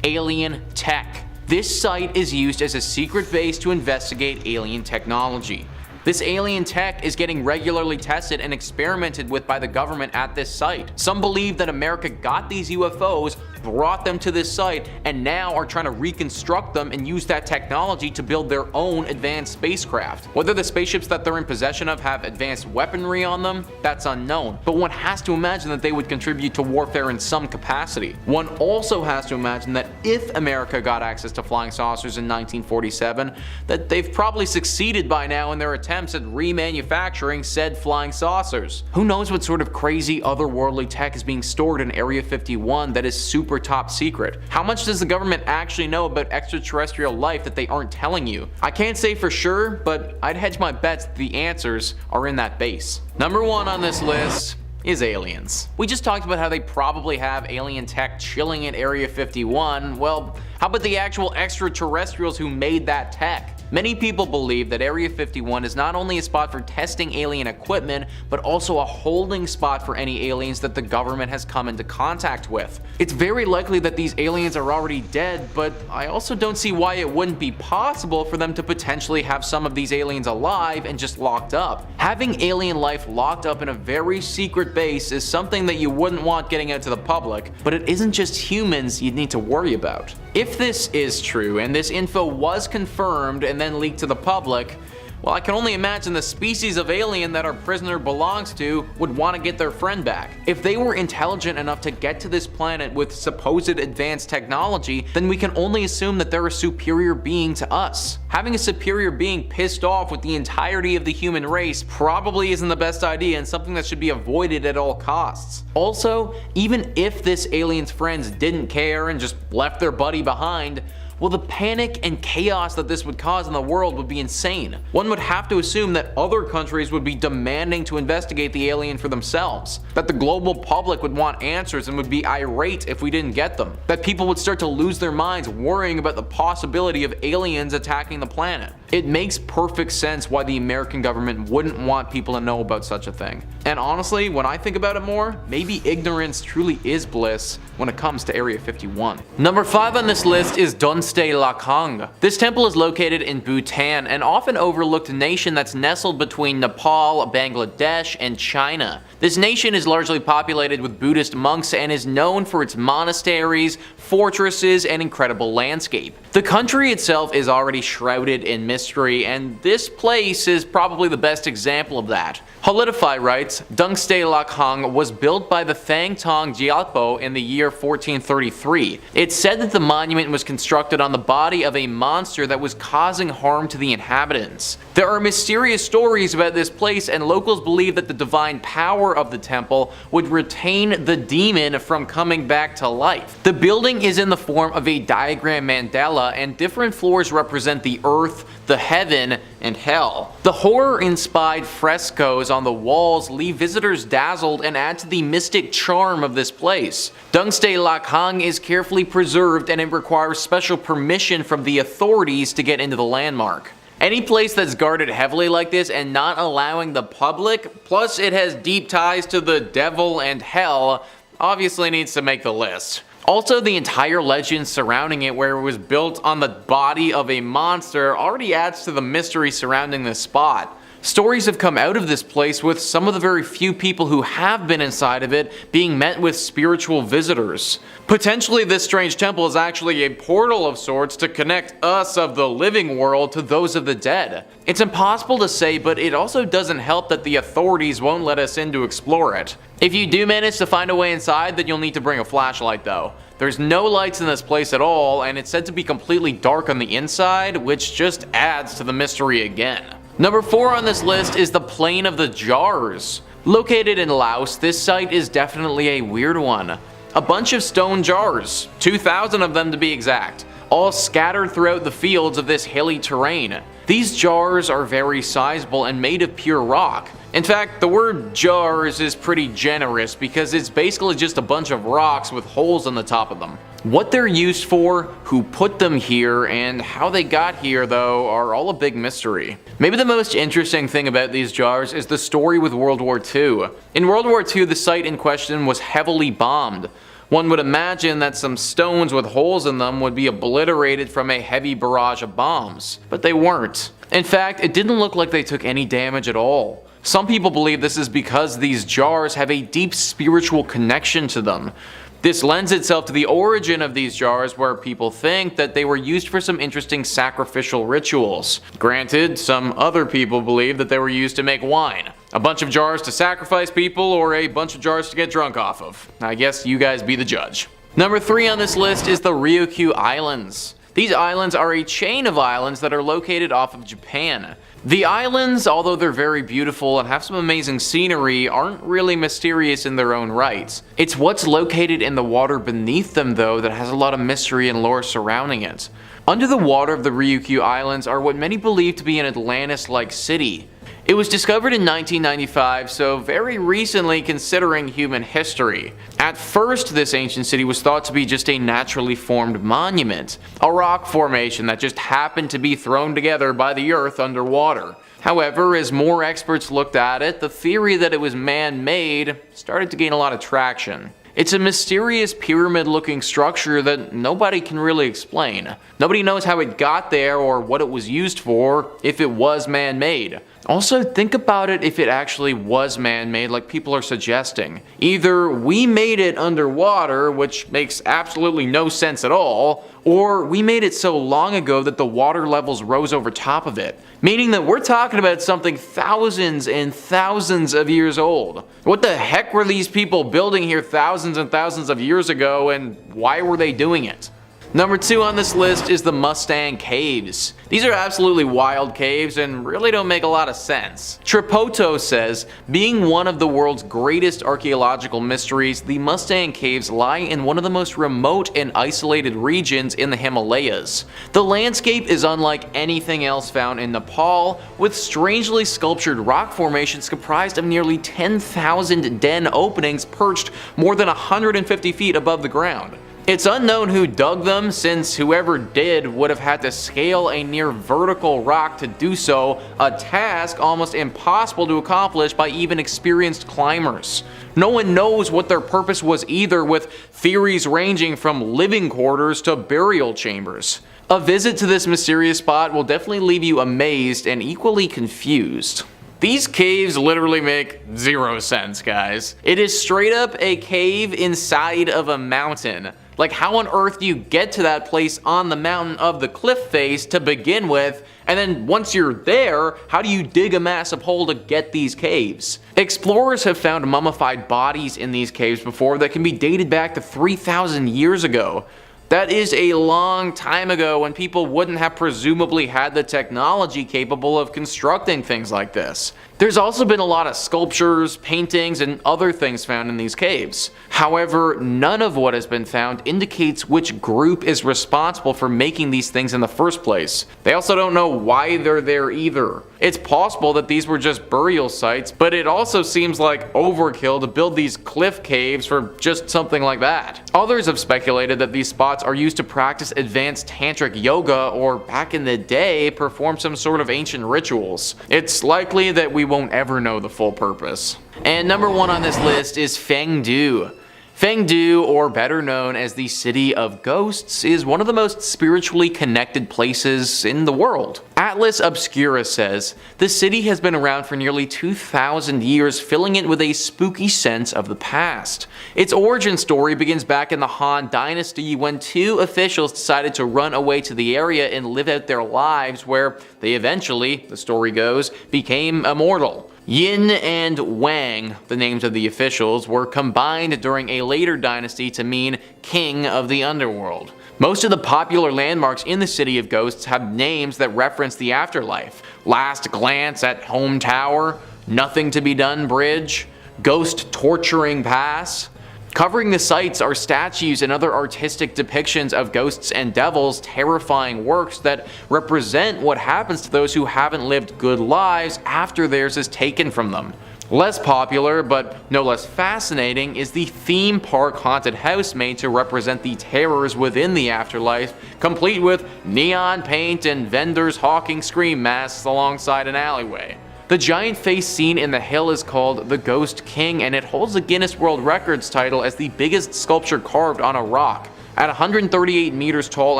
alien tech. This site is used as a secret base to investigate alien technology. This alien tech is getting regularly tested and experimented with by the government at this site. Some believe that America got these UFOs, brought them to this site, and now are trying to reconstruct them and use that technology to build their own advanced spacecraft. Whether the spaceships that they're in possession of have advanced weaponry on them, that's unknown, but one has to imagine that they would contribute to warfare in some capacity. One also has to imagine that if America got access to flying saucers in 1947, that they've probably succeeded by now in their attempts at remanufacturing said flying saucers. Who knows what sort of crazy otherworldly tech is being stored in Area 51 that is super top secret? How much does the government actually know about extraterrestrial life that they aren't telling you? I can't say for sure, but I'd hedge my bets that the answers are in that base. Number 1 on this list is aliens. We just talked about how they probably have alien tech chilling in Area 51. Well, how about the actual extraterrestrials who made that tech? Many people believe that Area 51 is not only a spot for testing alien equipment, but also a holding spot for any aliens that the government has come into contact with. It's very likely that these aliens are already dead, but I also don't see why it wouldn't be possible for them to potentially have some of these aliens alive and just locked up. Having alien life locked up in a very secret base is something that you wouldn't want getting out to the public, but it isn't just humans you'd need to worry about. If this is true, and this info was confirmed and then leaked to the public, well, I can only imagine the species of alien that our prisoner belongs to would want to get their friend back. If they were intelligent enough to get to this planet with supposed advanced technology, then we can only assume that they're a superior being to us. Having a superior being pissed off with the entirety of the human race probably isn't the best idea and something that should be avoided at all costs. Also, even if this alien's friends didn't care and just left their buddy behind, well, the panic and chaos that this would cause in the world would be insane. One would have to assume that other countries would be demanding to investigate the alien for themselves, that the global public would want answers and would be irate if we didn't get them, that people would start to lose their minds worrying about the possibility of aliens attacking the planet. It makes perfect sense why the American government wouldn't want people to know about such a thing. And honestly, when I think about it more, maybe ignorance truly is bliss when it comes to Area 51. Number 5 on this list is LAANG. This temple is located in Bhutan, an often overlooked nation that's nestled between Nepal, Bangladesh, and China. This nation is largely populated with Buddhist monks and is known for its monasteries, fortresses, and incredible landscape. The country itself is already shrouded in mystery, and this place is probably the best example of that. Holidify writes, LAANG was built by the Thang Tong Gyalpo in the year 1433. It's said that the monument was constructed on the body of a monster that was causing harm to the inhabitants. There are mysterious stories about this place, and locals believe that the divine power of the temple would retain the demon from coming back to life. The building is in the form of a diagram mandala, and different floors represent the earth, the heaven, and hell. The horror-inspired frescoes on the walls leave visitors dazzled and add to the mystic charm of this place. LAANG is carefully preserved, and it requires special permission from the authorities to get into the landmark. Any place that's guarded heavily like this and not allowing the public, plus it has deep ties to the devil and hell, obviously needs to make the list. Also, the entire legend surrounding it, where it was built on the body of a monster, already adds to the mystery surrounding this spot. Stories have come out of this place with some of the very few people who have been inside of it being met with spiritual visitors. Potentially this strange temple is actually a portal of sorts to connect us of the living world to those of the dead. It's impossible to say, but it also doesn't help that the authorities won't let us in to explore it. If you do manage to find a way inside, then you'll need to bring a flashlight though. There's no lights in this place at all, and it's said to be completely dark on the inside, which just adds to the mystery again. Number 4 on this list is the Plain of the Jars. Located in Laos, this site is definitely a weird one. A bunch of stone jars, 2,000 of them to be exact, all scattered throughout the fields of this hilly terrain. These jars are very sizable and made of pure rock. In fact, the word jars is pretty generous because it's basically just a bunch of rocks with holes on the top of them. What they're used for, who put them here, and how they got here though are all a big mystery. Maybe the most interesting thing about these jars is the story with World War II. In World War II, the site in question was heavily bombed. One would imagine that some stones with holes in them would be obliterated from a heavy barrage of bombs, but they weren't. In fact, it didn't look like they took any damage at all. Some people believe this is because these jars have a deep spiritual connection to them. This lends itself to the origin of these jars, where people think that they were used for some interesting sacrificial rituals. Granted, some other people believe that they were used to make wine. A bunch of jars to sacrifice people, or a bunch of jars to get drunk off of. I guess you guys be the judge. Number 3 on this list is the Roku Islands. These islands are a chain of islands that are located off of Japan. The islands, although they're very beautiful and have some amazing scenery, aren't really mysterious in their own right. It's what's located in the water beneath them though that has a lot of mystery and lore surrounding it. Under the water of the Ryukyu Islands are what many believe to be an Atlantis-like city. It was discovered in 1995, so very recently considering human history. At first, this ancient city was thought to be just a naturally formed monument, a rock formation that just happened to be thrown together by the earth underwater. However, as more experts looked at it, the theory that it was man-made started to gain a lot of traction. It's a mysterious pyramid-looking structure that nobody can really explain. Nobody knows how it got there or what it was used for, if it was man-made. Also, think about it if it actually was man-made like people are suggesting. Either we made it underwater, which makes absolutely no sense at all, or we made it so long ago that the water levels rose over top of it. Meaning that we're talking about something thousands and thousands of years old. What the heck were these people building here thousands and thousands of years ago, and why were they doing it? Number 2 on this list is the Mustang Caves. These are absolutely wild caves and really don't make a lot of sense. Tripoto says, being one of the world's greatest archaeological mysteries, the Mustang Caves lie in one of the most remote and isolated regions in the Himalayas. The landscape is unlike anything else found in Nepal, with strangely sculptured rock formations comprised of nearly 10,000 den openings perched more than 150 feet above the ground. It's unknown who dug them, since whoever did would have had to scale a near vertical rock to do so, a task almost impossible to accomplish by even experienced climbers. No one knows what their purpose was either, with theories ranging from living quarters to burial chambers. A visit to this mysterious spot will definitely leave you amazed and equally confused. These caves literally make zero sense, guys. It is straight up a cave inside of a mountain. Like, how on earth do you get to that place on the mountain of the cliff face to begin with, and then once you're there, how do you dig a massive hole to get these caves? Explorers have found mummified bodies in these caves before that can be dated back to 3,000 years ago. That is a long time ago, when people wouldn't have presumably had the technology capable of constructing things like this. There's also been a lot of sculptures, paintings, and other things found in these caves. However, none of what has been found indicates which group is responsible for making these things in the first place. They also don't know why they're there either. It's possible that these were just burial sites, but it also seems like overkill to build these cliff caves for just something like that. Others have speculated that these spots are used to practice advanced tantric yoga, or back in the day, perform some sort of ancient rituals. It's likely that we won't ever know the full purpose. And number 1 on this list is Fangu. Fangu, or better known as the City of Ghosts, is one of the most spiritually connected places in the world. Atlas Obscura says, the city has been around for nearly 2,000 years, filling it with a spooky sense of the past. Its origin story begins back in the Han Dynasty when two officials decided to run away to the area and live out their lives, where they eventually, the story goes, became immortal. Yin and Wang, the names of the officials, were combined during a later dynasty to mean King of the Underworld. Most of the popular landmarks in the City of Ghosts have names that reference the afterlife. Last Glance at Home Tower, Nothing to be Done Bridge, Ghost Torturing Pass. Covering the sites are statues and other artistic depictions of ghosts and devils, terrifying works that represent what happens to those who haven't lived good lives after theirs is taken from them. Less popular, but no less fascinating, is the theme park haunted house made to represent the terrors within the afterlife, complete with neon paint and vendors hawking scream masks alongside an alleyway. The giant face seen in the hill is called the Ghost King, and it holds the Guinness World Records title as the biggest sculpture carved on a rock. At 138 meters tall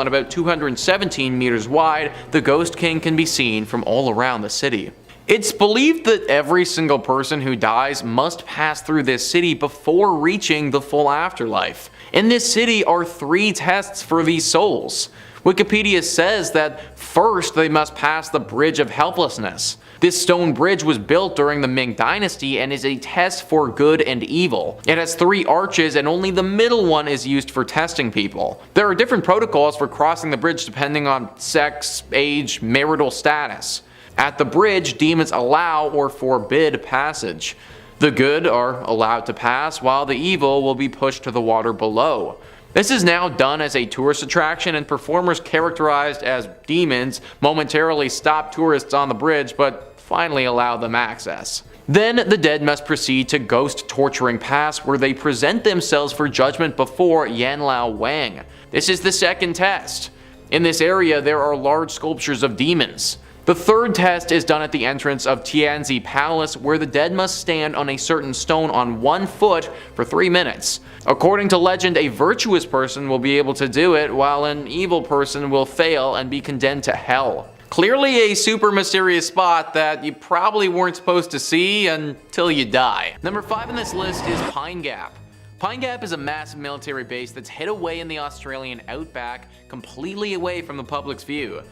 and about 217 meters wide, the Ghost King can be seen from all around the city. It's believed that every single person who dies must pass through this city before reaching the full afterlife. In this city are 3 tests for these souls. Wikipedia says that first they must pass the Bridge of Helplessness. This stone bridge was built during the Ming Dynasty and is a test for good and evil. It has 3 arches and only the middle one is used for testing people. There are different protocols for crossing the bridge depending on sex, age, marital status. At the bridge, demons allow or forbid passage. The good are allowed to pass, while the evil will be pushed to the water below. This is now done as a tourist attraction, and performers characterized as demons momentarily stop tourists on the bridge but finally allow them access. Then the dead must proceed to Ghost Torturing Pass, where they present themselves for judgment before Yanlao Wang. This is the second test. In this area there are large sculptures of demons. The third test is done at the entrance of Tianzi Palace, where the dead must stand on a certain stone on 1 foot for 3 minutes. According to legend, a virtuous person will be able to do it, while an evil person will fail and be condemned to hell. Clearly a super mysterious spot that you probably weren't supposed to see until you die. Number 5 on this list is Pine Gap. Pine Gap is a massive military base that's hid away in the Australian outback, completely away from the public's view.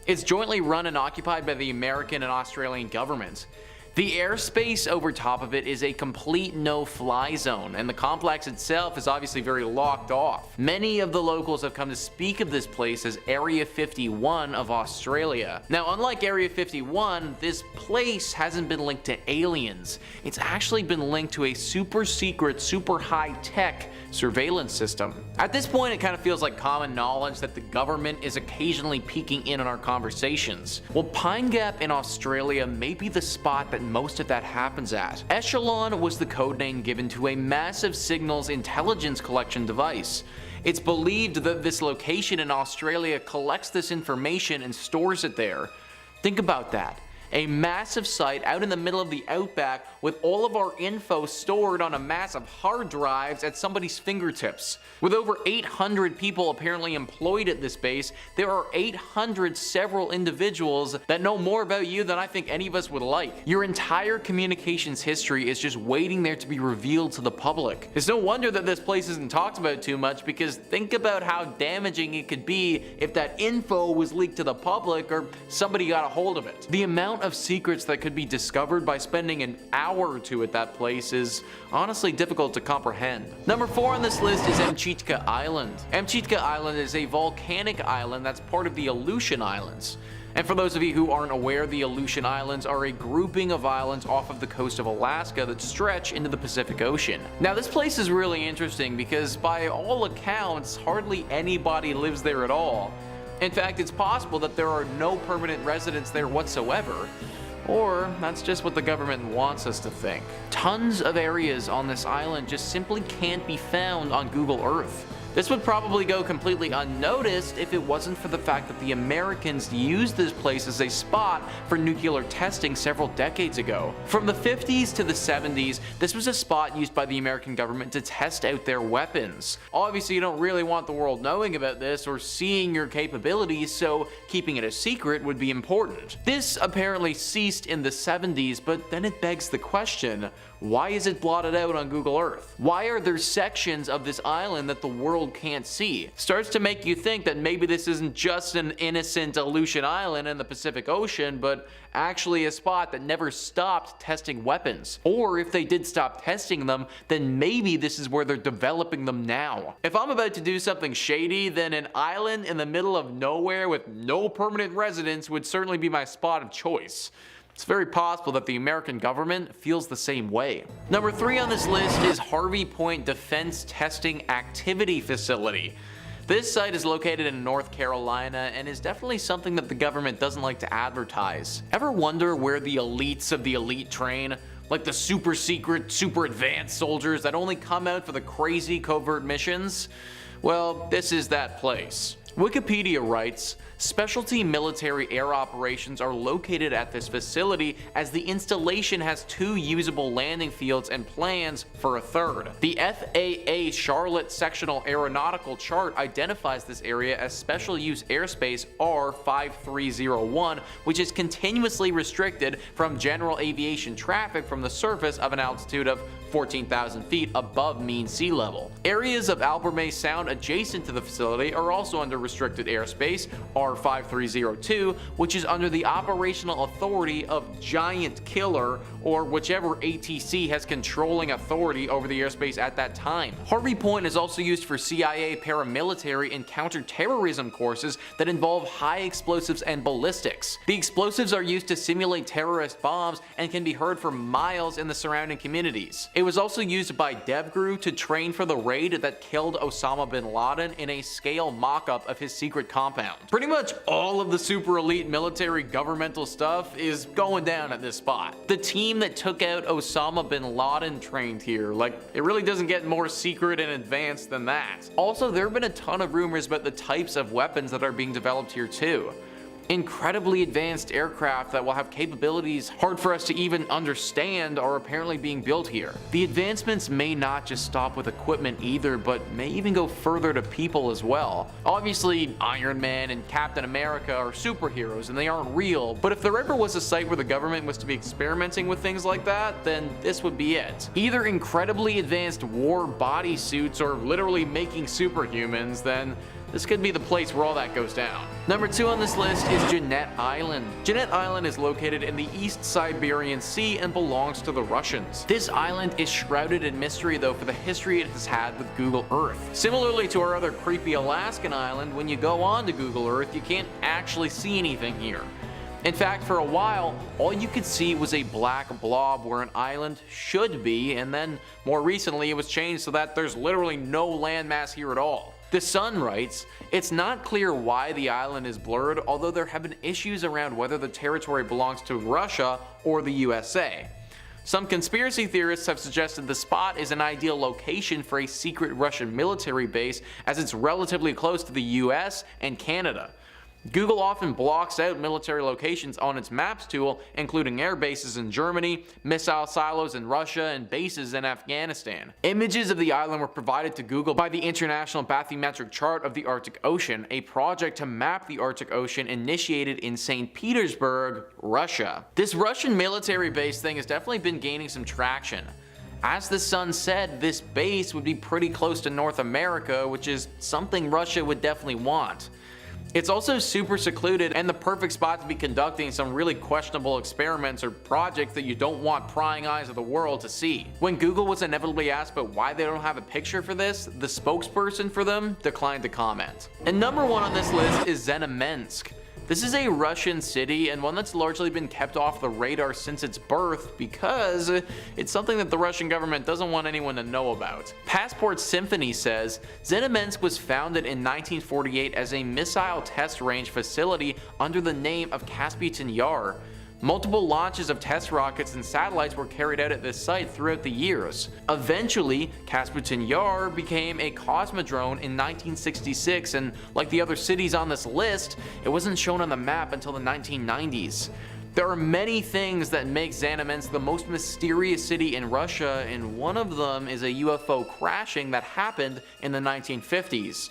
It's jointly run and occupied by the American and Australian governments. The airspace over top of it is a complete no-fly zone, and the complex itself is obviously very locked off. Many of the locals have come to speak of this place as Area 51 of Australia. Now, unlike Area 51, this place hasn't been linked to aliens. It's actually been linked to a super secret, super high-tech surveillance system. At this point, it kind of feels like common knowledge that the government is occasionally peeking in on our conversations. Well, Pine Gap in Australia may be the spot that most of that happens at. Echelon was the codename given to a massive signals intelligence collection device. It's believed that this location in Australia collects this information and stores it there. Think about that. A massive site out in the middle of the outback with all of our info stored on a massive hard drives at somebody's fingertips. With over 800 people apparently employed at this base, there are 800 several individuals that know more about you than I think any of us would like. Your entire communications history is just waiting there to be revealed to the public. It's no wonder that this place isn't talked about too much, because think about how damaging it could be if that info was leaked to the public or somebody got a hold of it. The amount of secrets that could be discovered by spending an hour or two at that place is honestly difficult to comprehend. Number 4 on this list is Mka Island. Mka Island is a volcanic island that's part of the Aleutian Islands. And for those of you who aren't aware, the Aleutian Islands are a grouping of islands off of the coast of Alaska that stretch into the Pacific Ocean. Now, this place is really interesting because by all accounts, hardly anybody lives there at all. In fact, it's possible that there are no permanent residents there whatsoever. Or that's just what the government wants us to think. Tons of areas on this island just simply can't be found on Google Earth. This would probably go completely unnoticed if it wasn't for the fact that the Americans used this place as a spot for nuclear testing several decades ago. From the 50s to the 70s, this was a spot used by the American government to test out their weapons. Obviously, you don't really want the world knowing about this or seeing your capabilities, so keeping it a secret would be important. This apparently ceased in the 70s, but then it begs the question, why is it blotted out on Google Earth? Why are there sections of this island that the world can't see? Starts to make you think that maybe this isn't just an innocent Aleutian island in the Pacific Ocean, but actually a spot that never stopped testing weapons. Or if they did stop testing them, then maybe this is where they're developing them now. If I'm about to do something shady, then an island in the middle of nowhere with no permanent residents would certainly be my spot of choice. It's very possible that the American government feels the same way. Number 3 on this list is Harvey Point Defense Testing Activity Facility. This site is located in North Carolina and is definitely something that the government doesn't like to advertise. Ever wonder where the elites of the elite train? Like the super secret, super advanced soldiers that only come out for the crazy covert missions? Well, this is that place. Wikipedia writes, specialty military air operations are located at this facility as the installation has 2 usable landing fields and plans for a 3rd. The FAA Charlotte Sectional Aeronautical Chart identifies this area as special use airspace R5301, which is continuously restricted from general aviation traffic from the surface of an altitude of 14,000 feet above mean sea level. Areas of Albermay Sound adjacent to the facility are also under restricted airspace R5302, which is under the operational authority of Giant Killer, or whichever ATC has controlling authority over the airspace at that time. Harvey Point is also used for CIA paramilitary and counterterrorism courses that involve high explosives and ballistics. The explosives are used to simulate terrorist bombs and can be heard for miles in the surrounding communities. It was also used by DevGru to train for the raid that killed Osama bin Laden in a scale mock-up of his secret compound. Pretty much all of the super elite military governmental stuff is going down at this spot. The team that took out Osama bin Laden trained here. Like, it really doesn't get more secret and advanced than that. Also, there have been a ton of rumors about the types of weapons that are being developed here too. Incredibly advanced aircraft that will have capabilities hard for us to even understand are apparently being built here. The advancements may not just stop with equipment either, but may even go further to people as well. Obviously, Iron Man and Captain America are superheroes and they aren't real, but if there ever was a site where the government was to be experimenting with things like that, then this would be it. Either incredibly advanced war bodysuits or literally making superhumans, then this could be the place where all that goes down. Number 2 on this list is Janette Island. Janette Island is located in the East Siberian Sea and belongs to the Russians. This island is shrouded in mystery though for the history it has had with Google Earth. Similarly to our other creepy Alaskan island, when you go on to Google Earth, you can't actually see anything here. In fact, for a while, all you could see was a black blob where an island should be, and then more recently it was changed so that there's literally no landmass here at all. The Sun writes, it's not clear why the island is blurred, although there have been issues around whether the territory belongs to Russia or the USA. Some conspiracy theorists have suggested the spot is an ideal location for a secret Russian military base as it's relatively close to the US and Canada. Google often blocks out military locations on its Maps tool, including air bases in Germany, missile silos in Russia, and bases in Afghanistan. Images of the island were provided to Google by the International Bathymetric Chart of the Arctic Ocean, a project to map the Arctic Ocean initiated in St. Petersburg, Russia. This Russian military base thing has definitely been gaining some traction. As the Sun said, this base would be pretty close to North America, which is something Russia would definitely want. It's also super secluded and the perfect spot to be conducting some really questionable experiments or projects that you don't want prying eyes of the world to see. When Google was inevitably asked about why they don't have a picture for this, the spokesperson for them declined to comment. And number 1 on this list is Zenemsk. This is a Russian city and one that's largely been kept off the radar since its birth because it's something that the Russian government doesn't want anyone to know about. Passport Symphony says, Zenemsk was founded in 1948 as a missile test range facility under the name of Caspian Yar. Multiple launches of test rockets and satellites were carried out at this site throughout the years. Eventually, Kasputin Yar became a cosmodrome in 1966, and like the other cities on this list, it wasn't shown on the map until the 1990s. There are many things that make Zenemsk the most mysterious city in Russia, and one of them is a UFO crashing that happened in the 1950s.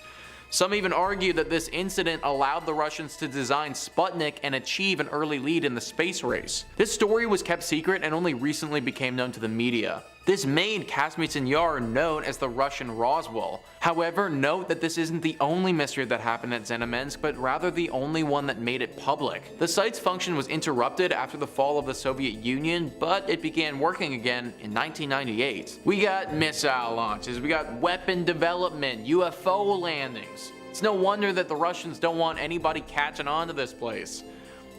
Some even argue that this incident allowed the Russians to design Sputnik and achieve an early lead in the space race. This story was kept secret and only recently became known to the media. This made Kasputin Yar known as the Russian Roswell. However, note that this isn't the only mystery that happened at Zenemsk, but rather the only one that made it public. The site's function was interrupted after the fall of the Soviet Union, but it began working again in 1998. We got missile launches, we got weapon development, UFO landings. It's no wonder that the Russians don't want anybody catching on to this place.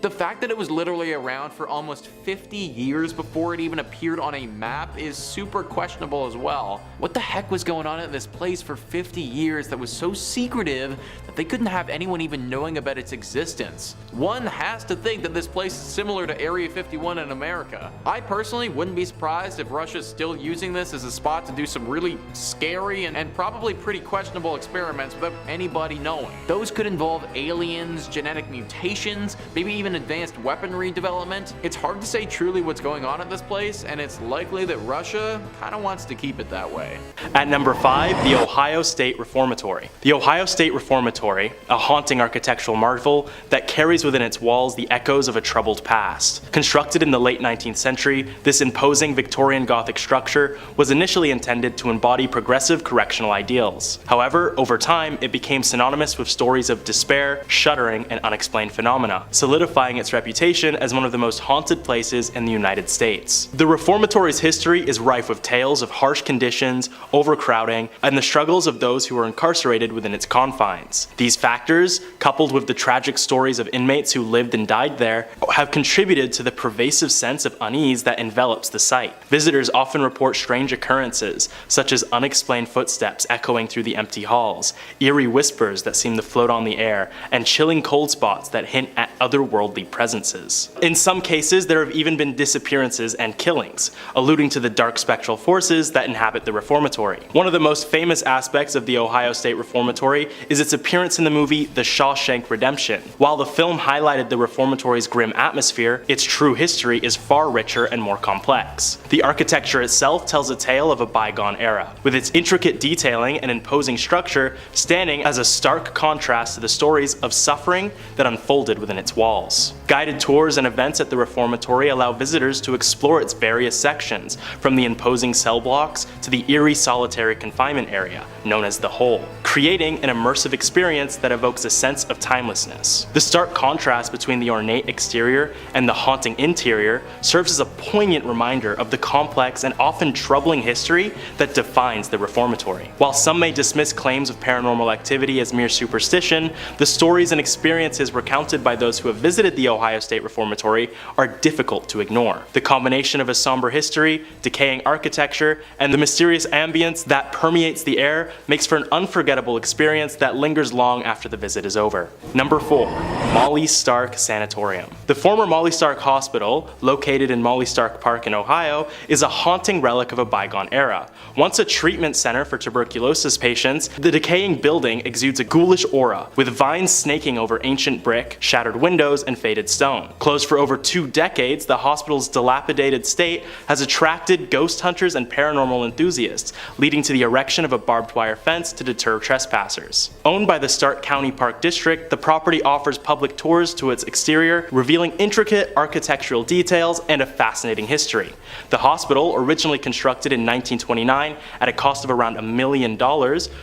The fact that it was literally around for almost 50 years before it even appeared on a map is super questionable as well. What the heck was going on at this place for 50 years that was so secretive that they couldn't have anyone even knowing about its existence? One has to think that this place is similar to Area 51 in America. I personally wouldn't be surprised if Russia's still using this as a spot to do some really scary and probably pretty questionable experiments without anybody knowing. Those could involve aliens, genetic mutations, maybe even advanced weaponry development. It's hard to say truly what's going on at this place, and it's likely that Russia kinda wants to keep it that way. At number 5, the Ohio State Reformatory. The Ohio State Reformatory, a haunting architectural marvel that carries within its walls the echoes of a troubled past. Constructed in the late 19th century, this imposing Victorian Gothic structure was initially intended to embody progressive correctional ideals. However, over time, it became synonymous with stories of despair, shuddering, and unexplained phenomena, solidifying its reputation as one of the most haunted places in the United States. The Reformatory's history is rife with tales of harsh conditions, overcrowding, and the struggles of those who were incarcerated within its confines. These factors, coupled with the tragic stories of inmates who lived and died there, have contributed to the pervasive sense of unease that envelops the site. Visitors often report strange occurrences, such as unexplained footsteps echoing through the empty halls, eerie whispers that seem to float on the air, and chilling cold spots that hint at otherworldly presences. In some cases, there have even been disappearances and killings, alluding to the dark spectral forces that inhabit the Reformatory. One of the most famous aspects of the Ohio State Reformatory is its appearance in the movie The Shawshank Redemption. While the film highlighted the Reformatory's grim atmosphere, its true history is far richer and more complex. The architecture itself tells a tale of a bygone era, with its intricate detailing and imposing structure standing as a stark contrast to the stories of suffering that unfolded within its walls. Guided tours and events at the Reformatory allow visitors to explore its various sections, from the imposing cell blocks to the eerie solitary confinement area, known as the Hole, creating an immersive experience that evokes a sense of timelessness. The stark contrast between the ornate exterior and the haunting interior serves as a poignant reminder of the complex and often troubling history that defines the Reformatory. While some may dismiss claims of paranormal activity as mere superstition, the stories and experiences recounted by those who have visited the Ohio State Reformatory are difficult to ignore. The combination of a somber history, decaying architecture, and the mysterious ambience that permeates the air makes for an unforgettable experience that lingers long after the visit is over. Number 4. Molly Stark Sanatorium. The former Molly Stark Hospital, located in Molly Stark Park in Ohio, is a haunting relic of a bygone era. Once a treatment center for tuberculosis patients, the decaying building exudes a ghoulish aura, with vines snaking over ancient brick, shattered windows, and faded stone. Closed for over 2 decades, the hospital's dilapidated state has attracted ghost hunters and paranormal enthusiasts, leading to the erection of a barbed wire fence to deter trespassers. Owned by the Stark County Park District, the property offers public tours to its exterior, revealing intricate architectural details and a fascinating history. The hospital, originally constructed in 1929 at a cost of around $1 million,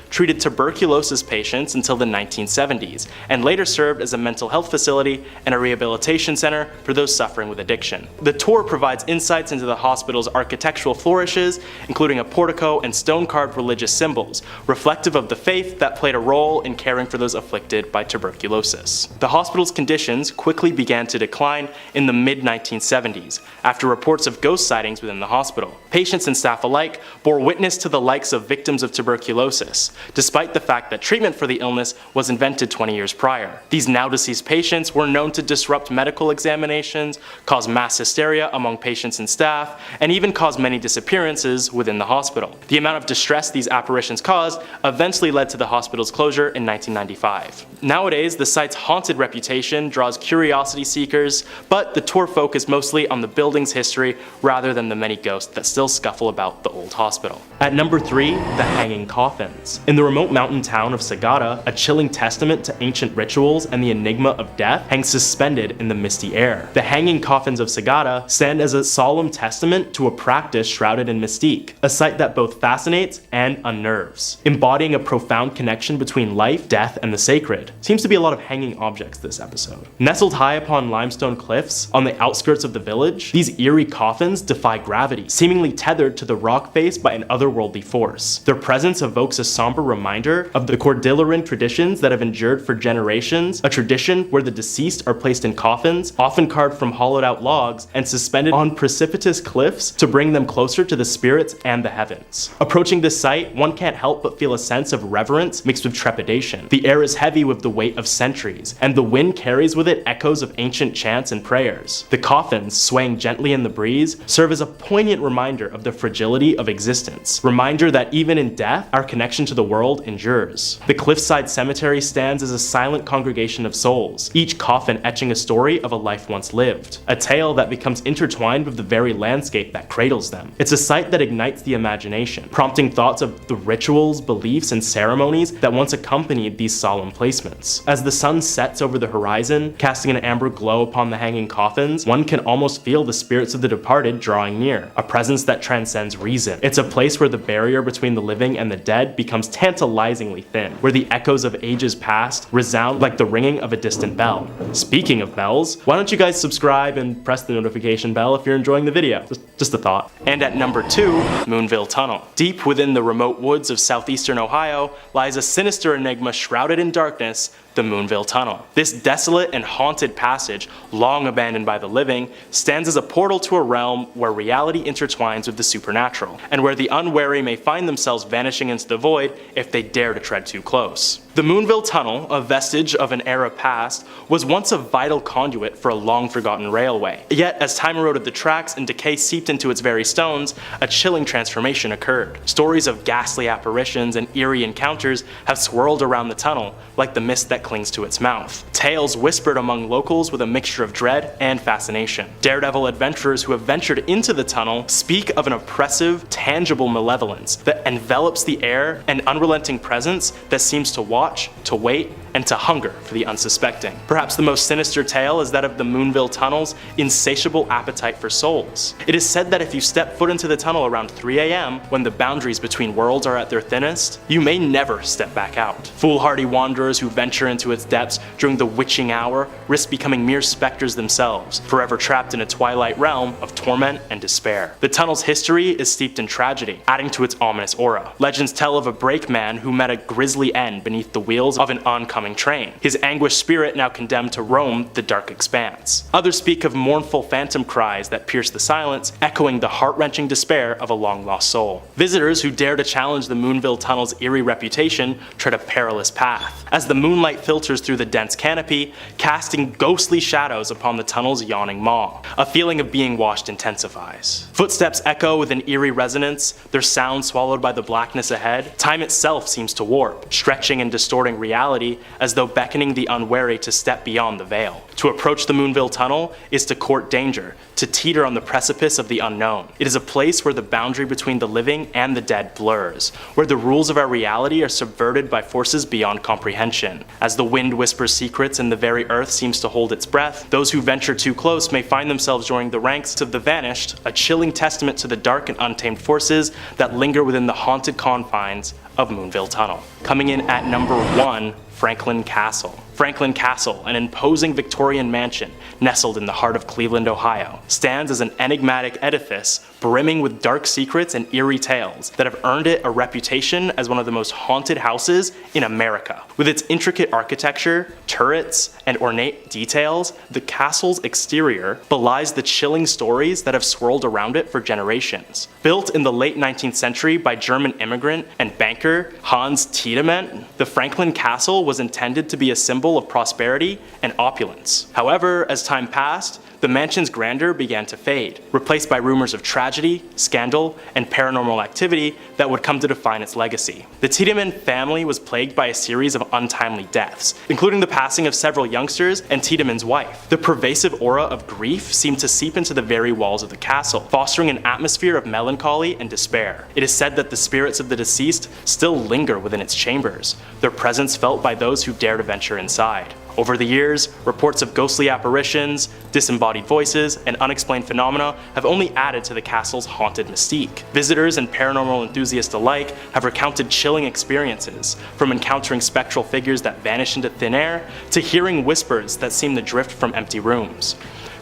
treated tuberculosis patients until the 1970s, and later served as a mental health facility and a rehabilitation center for those suffering with addiction. The tour provides insights into the hospital's architectural flourishes, including a portico and stone-carved religious symbols, reflective of the faith that played a role in caring for those afflicted by tuberculosis. The hospital's conditions quickly began to decline decline in the mid-1970s, after reports of ghost sightings within the hospital. Patients and staff alike bore witness to the likes of victims of tuberculosis, despite the fact that treatment for the illness was invented 20 years prior. These now-deceased patients were known to disrupt medical examinations, cause mass hysteria among patients and staff, and even cause many disappearances within the hospital. The amount of distress these apparitions caused eventually led to the hospital's closure in 1995. Nowadays, the site's haunted reputation draws curiosity seekers, but the tour focused mostly on the building's history rather than the many ghosts that still scuffle about the old hospital. At number 3, the Hanging Coffins. In the remote mountain town of Sagada, a chilling testament to ancient rituals and the enigma of death hangs suspended in the misty air. The Hanging Coffins of Sagada stand as a solemn testament to a practice shrouded in mystique, a site that both fascinates and unnerves, embodying a profound connection between life, death, and the sacred. Seems to be a lot of hanging objects this episode. Nestled high upon limestone cliffs on the outskirts of the village, these eerie coffins defy gravity, seemingly tethered to the rock face by an otherworldly force. Their presence evokes a somber reminder of the Cordilleran traditions that have endured for generations, a tradition where the deceased are placed in coffins, often carved from hollowed out logs, and suspended on precipitous cliffs to bring them closer to the spirits and the heavens. Approaching this site, one can't help but feel a sense of reverence mixed with trepidation. The air is heavy with the weight of centuries, and the wind carries with it echoes of ancient chants and prayers. The coffins, swaying gently in the breeze, serve as a poignant reminder of the fragility of existence. Reminder that even in death, our connection to the world endures. The cliffside cemetery stands as a silent congregation of souls, each coffin etching a story of a life once lived, a tale that becomes intertwined with the very landscape that cradles them. It's a site that ignites the imagination, prompting thoughts of the rituals, beliefs, and ceremonies that once accompanied these solemn placements. As the sun sets over the horizon, casting an amber glow upon the hanging coffins, one can almost feel the spirits of the departed drawing near, a presence that transcends reason. It's a place where the barrier between the living and the dead becomes tantalizingly thin, where the echoes of ages past resound like the ringing of a distant bell. Speaking of bells, why don't you guys subscribe and press the notification bell if you're enjoying the video? Just a thought. And at number 2, Moonville Tunnel. Deep within the remote woods of southeastern Ohio lies a sinister enigma shrouded in darkness, the Moonville Tunnel. This desolate and haunted passage, long abandoned by the living, stands as a portal to a realm where reality intertwines with the supernatural, and where the unwary may find themselves vanishing into the void if they dare to tread too close. The Moonville Tunnel, a vestige of an era past, was once a vital conduit for a long-forgotten railway. Yet, as time eroded the tracks and decay seeped into its very stones, a chilling transformation occurred. Stories of ghastly apparitions and eerie encounters have swirled around the tunnel, like the mist that clings to its mouth. Tales whispered among locals with a mixture of dread and fascination. Daredevil adventurers who have ventured into the tunnel speak of an oppressive, tangible malevolence that envelops the air, an unrelenting presence that seems to watch, to wait, and to hunger for the unsuspecting. Perhaps the most sinister tale is that of the Moonville Tunnel's insatiable appetite for souls. It is said that if you step foot into the tunnel around 3 a.m., when the boundaries between worlds are at their thinnest, you may never step back out. Foolhardy wanderers who venture into its depths during the witching hour risk becoming mere specters themselves, forever trapped in a twilight realm of torment and despair. The tunnel's history is steeped in tragedy, adding to its ominous aura. Legends tell of a brakeman who met a grisly end beneath the wheels of an oncoming train, his anguished spirit now condemned to roam the dark expanse. Others speak of mournful phantom cries that pierce the silence, echoing the heart-wrenching despair of a long-lost soul. Visitors who dare to challenge the Moonville Tunnel's eerie reputation tread a perilous path, as the moonlight filters through the dense canopy, casting ghostly shadows upon the tunnel's yawning maw. A feeling of being watched intensifies. Footsteps echo with an eerie resonance, their sound swallowed by the blackness ahead. Time itself seems to warp, stretching and distorting reality as though beckoning the unwary to step beyond the veil. To approach the Moonville Tunnel is to court danger, to teeter on the precipice of the unknown. It is a place where the boundary between the living and the dead blurs, where the rules of our reality are subverted by forces beyond comprehension. As the wind whispers secrets and the very earth seems to hold its breath, those who venture too close may find themselves joining the ranks of the vanished, a chilling testament to the dark and untamed forces that linger within the haunted confines of Moonville Tunnel. Coming in at number 1, Franklin Castle. Franklin Castle, an imposing Victorian mansion nestled in the heart of Cleveland, Ohio, stands as an enigmatic edifice brimming with dark secrets and eerie tales that have earned it a reputation as one of the most haunted houses in America. With its intricate architecture, turrets, and ornate details, the castle's exterior belies the chilling stories that have swirled around it for generations. Built in the late 19th century by German immigrant and banker Hans Tiedemann, the Franklin Castle was intended to be a symbol of prosperity and opulence. However, as time passed, the mansion's grandeur began to fade, replaced by rumors of tragedy, scandal, and paranormal activity that would come to define its legacy. The Tiedemann family was plagued by a series of untimely deaths, including the passing of several youngsters and Tiedemann's wife. The pervasive aura of grief seemed to seep into the very walls of the castle, fostering an atmosphere of melancholy and despair. It is said that the spirits of the deceased still linger within its chambers, their presence felt by those who dare to venture inside. Over the years, reports of ghostly apparitions, disembodied voices, and unexplained phenomena have only added to the castle's haunted mystique. Visitors and paranormal enthusiasts alike have recounted chilling experiences, from encountering spectral figures that vanish into thin air, to hearing whispers that seem to drift from empty rooms.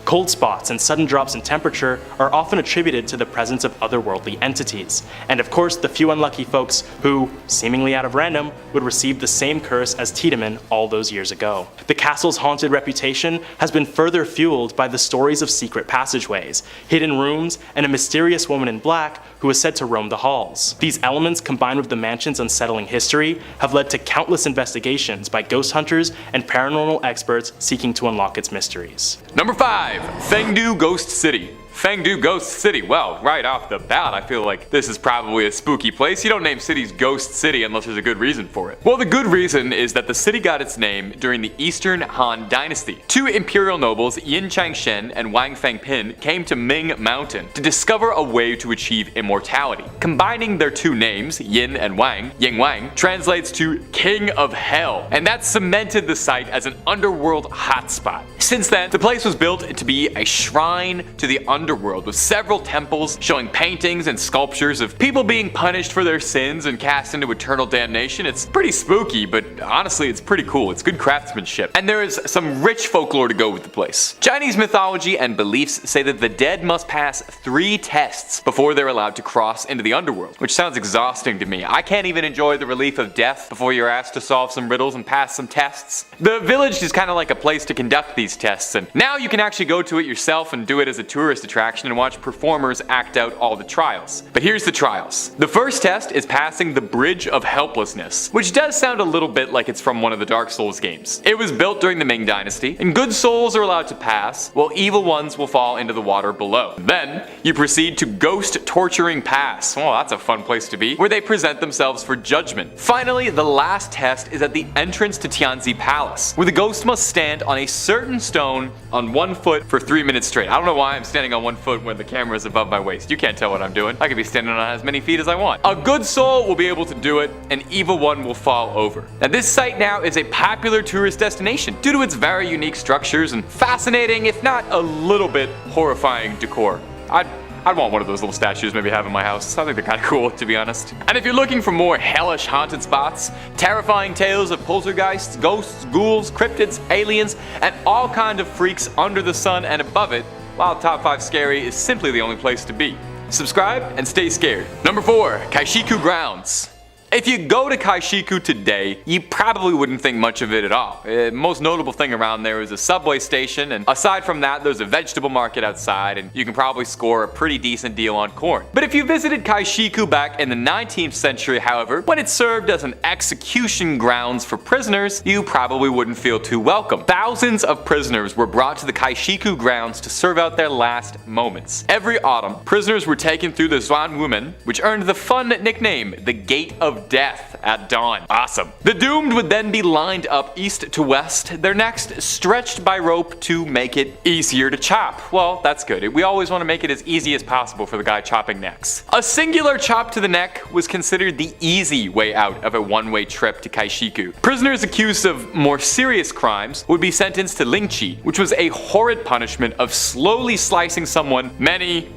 Cold spots and sudden drops in temperature are often attributed to the presence of otherworldly entities, and of course the few unlucky folks who, seemingly out of random, would receive the same curse as Tiedemann all those years ago. The castle's haunted reputation has been further fueled by the stories of secret passageways, hidden rooms, and a mysterious woman in black who is said to roam the halls. These elements, combined with the mansion's unsettling history, have led to countless investigations by ghost hunters and paranormal experts seeking to unlock its mysteries. Number 5. Fangu Ghost City. Fangu Ghost City. Well, right off the bat, I feel like this is probably a spooky place. You don't name cities Ghost City unless there's a good reason for it. Well, the good reason is that the city got its name during the Eastern Han Dynasty. Two imperial nobles, Yin Changshen and Wang Fangpin, came to Ming Mountain to discover a way to achieve immortality. Combining their two names, Yin and Wang, Ying Wang, translates to King of Hell, and that cemented the site as an underworld hotspot. Since then, the place was built to be a shrine to the underworld, with several temples showing paintings and sculptures of people being punished for their sins and cast into eternal damnation. It's pretty spooky, but honestly it's pretty cool. It's good craftsmanship. And there is some rich folklore to go with the place. Chinese mythology and beliefs say that the dead must pass 3 tests before they're allowed to cross into the underworld, which sounds exhausting to me. I can't even enjoy the relief of death before you're asked to solve some riddles and pass some tests. The village is kind of like a place to conduct these tests, and now you can actually go to it yourself and do it as a tourist attraction and watch performers act out all the trials. But here's the trials. The first test is passing the Bridge of Helplessness, which does sound a little bit like it's from one of the Dark Souls games. It was built during the Ming Dynasty, and good souls are allowed to pass, while evil ones will fall into the water below. Then, you proceed to Ghost Torturing Pass. Well, that's a fun place to be, where they present themselves for judgment. Finally, the last test is at the entrance to Tianzi Palace, where the ghost must stand on a certain stone on 1 foot for 3 minutes straight. I don't know why I'm standing on 1 foot when the camera is above my waist. You can't tell what I'm doing. I could be standing on as many feet as I want. A good soul will be able to do it, an evil one will fall over. Now this site now is a popular tourist destination due to its very unique structures and fascinating, if not a little bit horrifying decor. I'd want one of those little statues maybe have in my house. I think they're kind of cool, to be honest. And if you're looking for more hellish haunted spots, terrifying tales of poltergeists, ghosts, ghouls, cryptids, aliens, and all kinds of freaks under the sun and above it, while Top 5 Scary is simply the only place to be. Subscribe and stay scared. Number 4. Kaishiku Grounds. If you go to Kaishiku today, you probably wouldn't think much of it at all. Most notable thing around there is a subway station, and aside from that there's a vegetable market outside, and you can probably score a pretty decent deal on corn. But if you visited Kaishiku back in the 19th century, however, when it served as an execution grounds for prisoners, you probably wouldn't feel too welcome. Thousands of prisoners were brought to the Kaishiku grounds to serve out their last moments. Every autumn, prisoners were taken through the Zwanwumen, which earned the fun nickname, the Gate of Death at dawn. Awesome. The doomed would then be lined up east to west, their necks stretched by rope to make it easier to chop. Well, that's good. We always want to make it as easy as possible for the guy chopping necks. A singular chop to the neck was considered the easy way out of a one-way trip to Kaishiku. Prisoners accused of more serious crimes would be sentenced to lingchi, which was a horrid punishment of slowly slicing someone many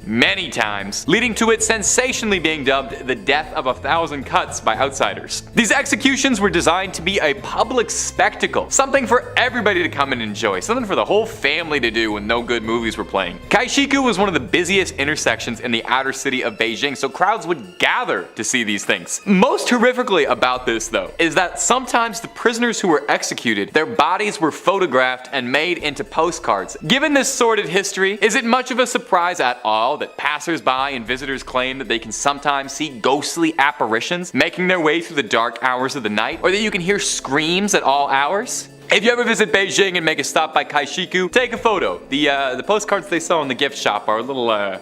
many times, leading to it sensationally being dubbed the death of 1,000 cuts by outsiders. These executions were designed to be a public spectacle, something for everybody to come and enjoy, something for the whole family to do when no good movies were playing. Kaishiku was one of the busiest intersections in the outer city of Beijing, so crowds would gather to see these things. Most horrifically about this, though, is that sometimes the prisoners who were executed, their bodies were photographed and made into postcards. Given this sordid history, is it much of a surprise at all that passers-by and visitors claim that they can sometimes see ghostly apparitions making their way through the dark hours of the night, or that you can hear screams at all hours? If you ever visit Beijing and make a stop by Kaishiku, take a photo. The postcards they sell in the gift shop are a little,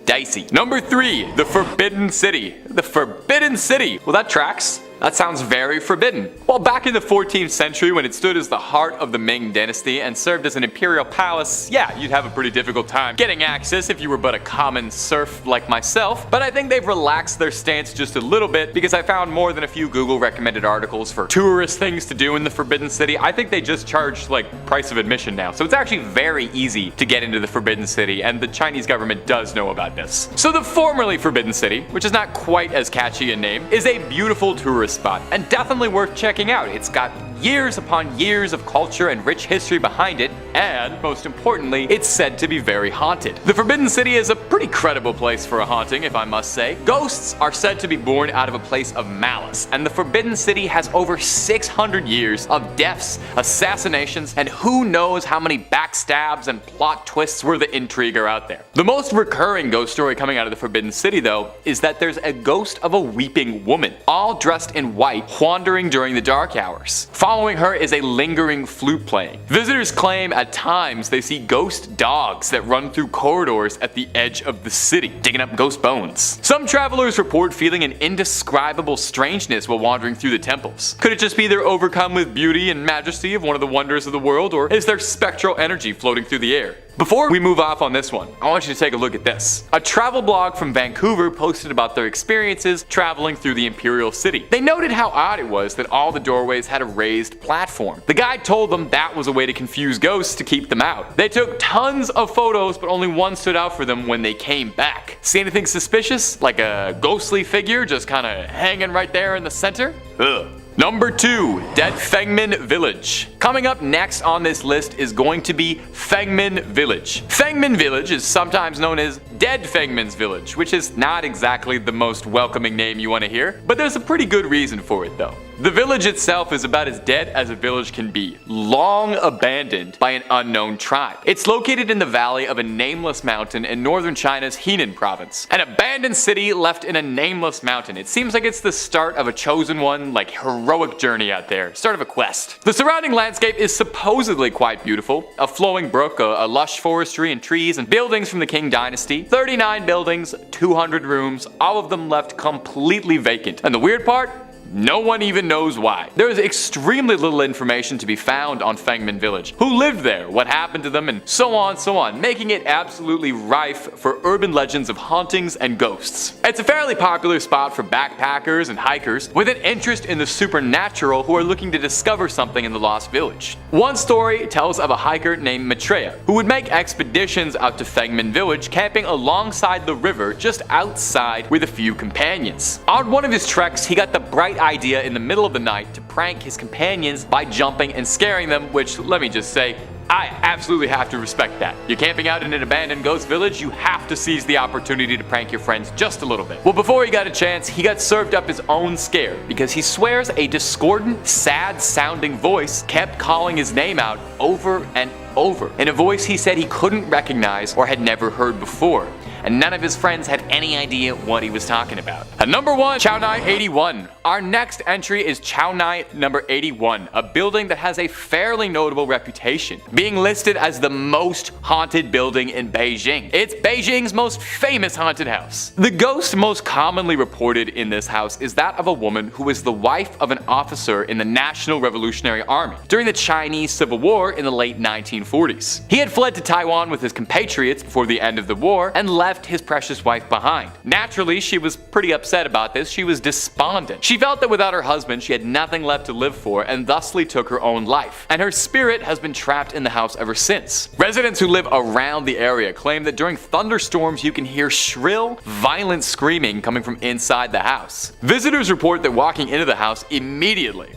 dicey. Number 3, the Forbidden City. The Forbidden City. Well, that tracks. That sounds very forbidden. Well, back in the 14th century, when it stood as the heart of the Ming dynasty and served as an imperial palace, yeah, you'd have a pretty difficult time getting access if you were but a common serf like myself. But I think they've relaxed their stance just a little bit, because I found more than a few Google recommended articles for tourist things to do in the Forbidden City. I think they just charge like price of admission now. So it's actually very easy to get into the Forbidden City, and the Chinese government does know about this. So the formerly Forbidden City, which is not quite as catchy a name, is a beautiful tourist spot and definitely worth checking out. It's got years upon years of culture and rich history behind it, and most importantly, it's said to be very haunted. The Forbidden City is a pretty credible place for a haunting, if I must say. Ghosts are said to be born out of a place of malice, and the Forbidden City has over 600 years of deaths, assassinations, and who knows how many backstabs and plot twists where the intrigue are out there. The most recurring ghost story coming out of the Forbidden City, though, is that there's a ghost of a weeping woman, all dressed in white, wandering during the dark hours. Following her is a lingering flute playing. Visitors claim at times they see ghost dogs that run through corridors at the edge of the city, digging up ghost bones. Some travelers report feeling an indescribable strangeness while wandering through the temples. Could it just be they're overcome with beauty and majesty of one of the wonders of the world, or is there spectral energy floating through the air? Before we move off on this one, I want you to take a look at this. A travel blog from Vancouver posted about their experiences traveling through the Imperial City. They noted how odd it was that all the doorways had a raised platform. The guide told them that was a way to confuse ghosts to keep them out. They took tons of photos, but only one stood out for them when they came back. See anything suspicious? Like a ghostly figure just kinda hanging right there in the center? Ugh. Number 2, Dead Fengmin Village. Coming up next on this list is going to be Fengmin Village. Fengmin Village is sometimes known as Dead Fengmin's Village, which is not exactly the most welcoming name you want to hear, but there's a pretty good reason for it though. The village itself is about as dead as a village can be, long abandoned by an unknown tribe. It's located in the valley of a nameless mountain in northern China's Henan province. An abandoned city left in a nameless mountain. It seems like it's the start of a chosen one, like heroic journey out there, start of a quest. The surrounding landscape is supposedly quite beautiful. A flowing brook, a lush forestry and trees, and buildings from the Qing dynasty. 39 buildings, 200 rooms, all of them left completely vacant. And the weird part? No one even knows why. There is extremely little information to be found on Fengmin Village. Who lived there, what happened to them, and so on, making it absolutely rife for urban legends of hauntings and ghosts. It's a fairly popular spot for backpackers and hikers with an interest in the supernatural who are looking to discover something in the lost village. One story tells of a hiker named Maitreya who would make expeditions out to Fengmin Village, camping alongside the river just outside with a few companions. On one of his treks, he got the bright idea in the middle of the night to prank his companions by jumping and scaring them, which, let me just say, I absolutely have to respect that. You're camping out in an abandoned ghost village, you have to seize the opportunity to prank your friends just a little bit. Well, before he got a chance, he got served up his own scare, because he swears a discordant, sad-sounding voice kept calling his name out over and over, in a voice he said he couldn't recognize or had never heard before. And none of his friends had any idea what he was talking about. At number 1, Chaonai 81. Our next entry is Chaonai number 81, a building that has a fairly notable reputation, being listed as the most haunted building in Beijing. It's Beijing's most famous haunted house. The ghost most commonly reported in this house is that of a woman who was the wife of an officer in the National Revolutionary Army during the Chinese Civil War in the late 1940s. He had fled to Taiwan with his compatriots before the end of the war and left left his precious wife behind. Naturally, she was pretty upset about this. She was despondent. She felt that without her husband, she had nothing left to live for and thusly took her own life. And her spirit has been trapped in the house ever since. Residents who live around the area claim that during thunderstorms you can hear shrill, violent screaming coming from inside the house. Visitors report that walking into the house immediately,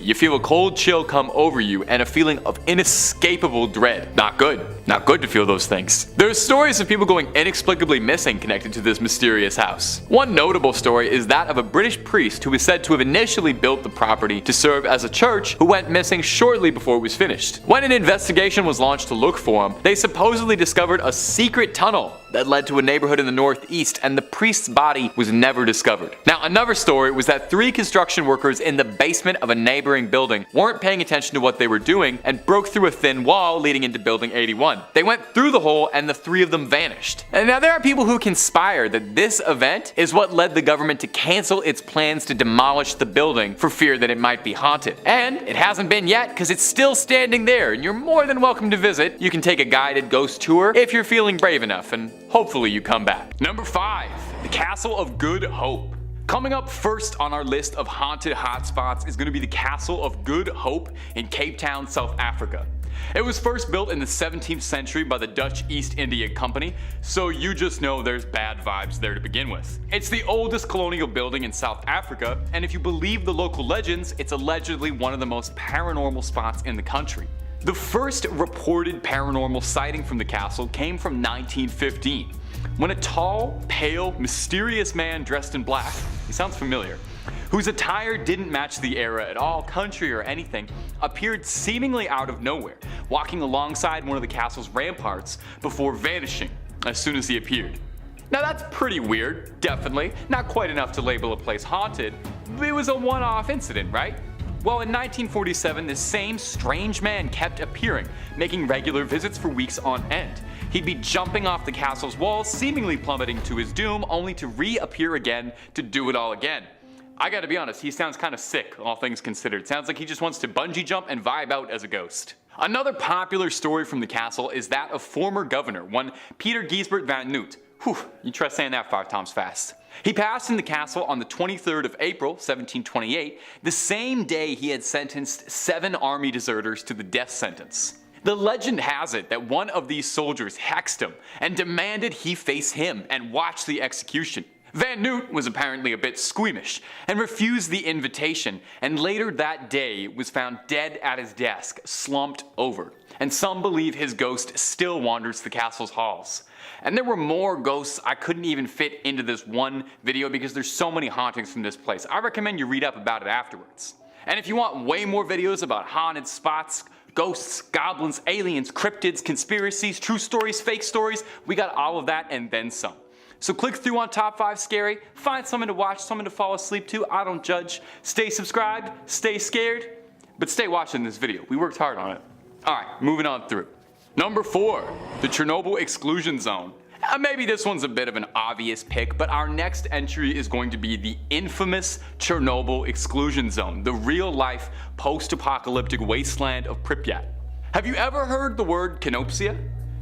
you feel a cold chill come over you and a feeling of inescapable dread. Not good. Not good to feel those things. There's stories of people going inexplicably missing connected to this mysterious house. One notable story is that of a British priest who is said to have initially built the property to serve as a church who went missing shortly before it was finished. When an investigation was launched to look for him, they supposedly discovered a secret tunnel that led to a neighborhood in the northeast, and the priest's body was never discovered. Now, another story was that 3 construction workers in the basement of a neighboring building weren't paying attention to what they were doing and broke through a thin wall leading into building 81. They went through the hole and the 3 of them vanished. And now there are people who conspire that this event is what led the government to cancel its plans to demolish the building for fear that it might be haunted. And it hasn't been yet because it's still standing there, and you're more than welcome to visit. You can take a guided ghost tour if you're feeling brave enough, and hopefully you come back. Number 5, the Castle of Good Hope. Coming up first on our list of haunted hotspots is going to be the Castle of Good Hope in Cape Town, South Africa. It was first built in the 17th century by the Dutch East India Company, so you just know there's bad vibes there to begin with. It's the oldest colonial building in South Africa, and if you believe the local legends, it's allegedly one of the most paranormal spots in the country. The first reported paranormal sighting from the castle came from 1915, when a tall, pale, mysterious man dressed in black, he sounds familiar, whose attire didn't match the era at all, country or anything, appeared seemingly out of nowhere, walking alongside one of the castle's ramparts before vanishing as soon as he appeared. Now that's pretty weird, definitely, not quite enough to label a place haunted, but it was a one-off incident, right? Well, in 1947, this same strange man kept appearing, making regular visits for weeks on end. He'd be jumping off the castle's walls, seemingly plummeting to his doom, only to reappear again to do it all again. I gotta be honest, he sounds kinda sick, all things considered. Sounds like he just wants to bungee jump and vibe out as a ghost. Another popular story from the castle is that of former governor, one Peter Gisbert van Noot. Whew, you try saying that 5 times fast. He passed in the castle on the 23rd of April, 1728, the same day he had sentenced 7 army deserters to the death sentence. The legend has it that one of these soldiers hexed him and demanded he face him and watch the execution. Van Noot was apparently a bit squeamish and refused the invitation, and later that day was found dead at his desk, slumped over. And some believe his ghost still wanders the castle's halls. And there were more ghosts I couldn't even fit into this one video because there's so many hauntings from this place. I recommend you read up about it afterwards. And if you want way more videos about haunted spots, ghosts, goblins, aliens, cryptids, conspiracies, true stories, fake stories, we got all of that and then some. So click through on Top 5 Scary, find something to watch, something to fall asleep to, I don't judge. Stay subscribed, stay scared, but stay watching this video. We worked hard on it. Alright, moving on through. Number 4, the Chernobyl Exclusion Zone. Maybe this one's a bit of an obvious pick, but our next entry is going to be the infamous Chernobyl Exclusion Zone, the real-life post-apocalyptic wasteland of Pripyat. Have you ever heard the word Canopsia?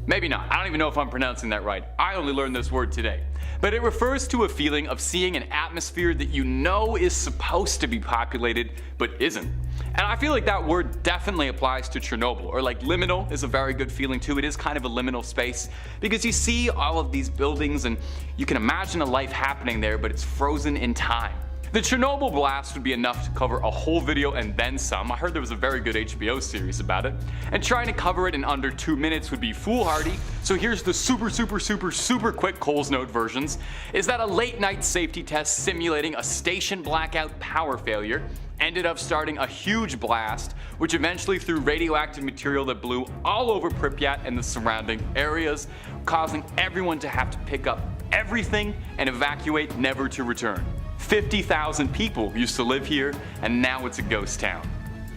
Maybe not. I don't even know if I'm pronouncing that right. I only learned this word today. But it refers to a feeling of seeing an atmosphere that you know is supposed to be populated, but isn't. And I feel like that word definitely applies to Chernobyl, or like liminal is a very good feeling too. It is kind of a liminal space because you see all of these buildings and you can imagine a life happening there, but it's frozen in time. The Chernobyl blast would be enough to cover a whole video and then some. I heard there was a very good HBO series about it. And trying to cover it in under 2 minutes would be foolhardy, so here's the super quick Coles Note versions, is that a late night safety test simulating a station blackout power failure ended up starting a huge blast, which eventually threw radioactive material that blew all over Pripyat and the surrounding areas, causing everyone to have to pick up everything and evacuate, never to return. 50,000 people used to live here, and now it's a ghost town.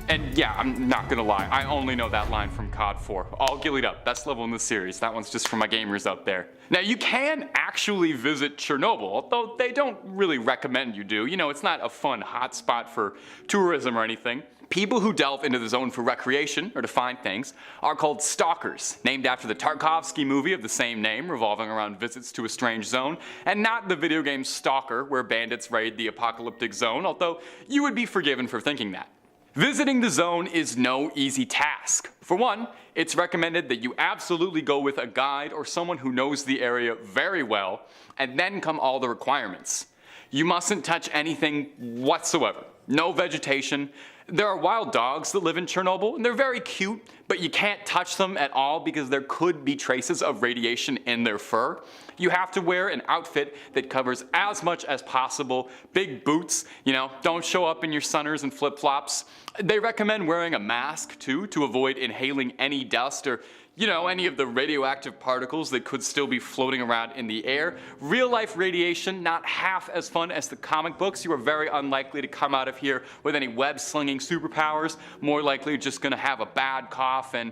And yeah, I'm not gonna lie, I only know that line from COD 4. All gillied up, best level in the series. That one's just for my gamers out there. Now you can actually visit Chernobyl, although they don't really recommend you do. You know, it's not a fun hotspot for tourism or anything. People who delve into the zone for recreation, or to find things, are called stalkers, named after the Tarkovsky movie of the same name, revolving around visits to a strange zone, and not the video game Stalker, where bandits raid the apocalyptic zone, although you would be forgiven for thinking that. Visiting the zone is no easy task. For one, it's recommended that you absolutely go with a guide or someone who knows the area very well, and then come all the requirements. You mustn't touch anything whatsoever. No vegetation. There are wild dogs that live in Chernobyl, and they're very cute, but you can't touch them at all because there could be traces of radiation in their fur. You have to wear an outfit that covers as much as possible. Big boots, you know, don't show up in your sunners and flip-flops. They recommend wearing a mask too to avoid inhaling any dust or, you know, any of the radioactive particles that could still be floating around in the air. Real life radiation, not half as fun as the comic books. You are very unlikely to come out of here with any web slinging superpowers. More likely just gonna have a bad cough and,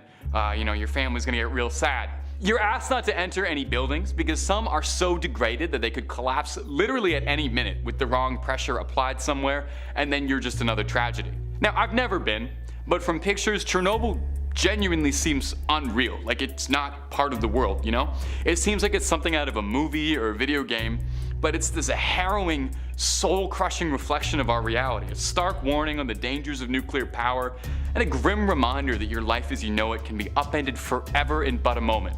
you know, your family's gonna get real sad. You're asked not to enter any buildings because some are so degraded that they could collapse literally at any minute with the wrong pressure applied somewhere, and then you're just another tragedy. Now, I've never been, but from pictures, Chernobyl genuinely seems unreal, like it's not part of the world, you know? It seems like it's something out of a movie or a video game, but it's this harrowing, soul-crushing reflection of our reality, a stark warning on the dangers of nuclear power, and a grim reminder that your life as you know it can be upended forever in but a moment.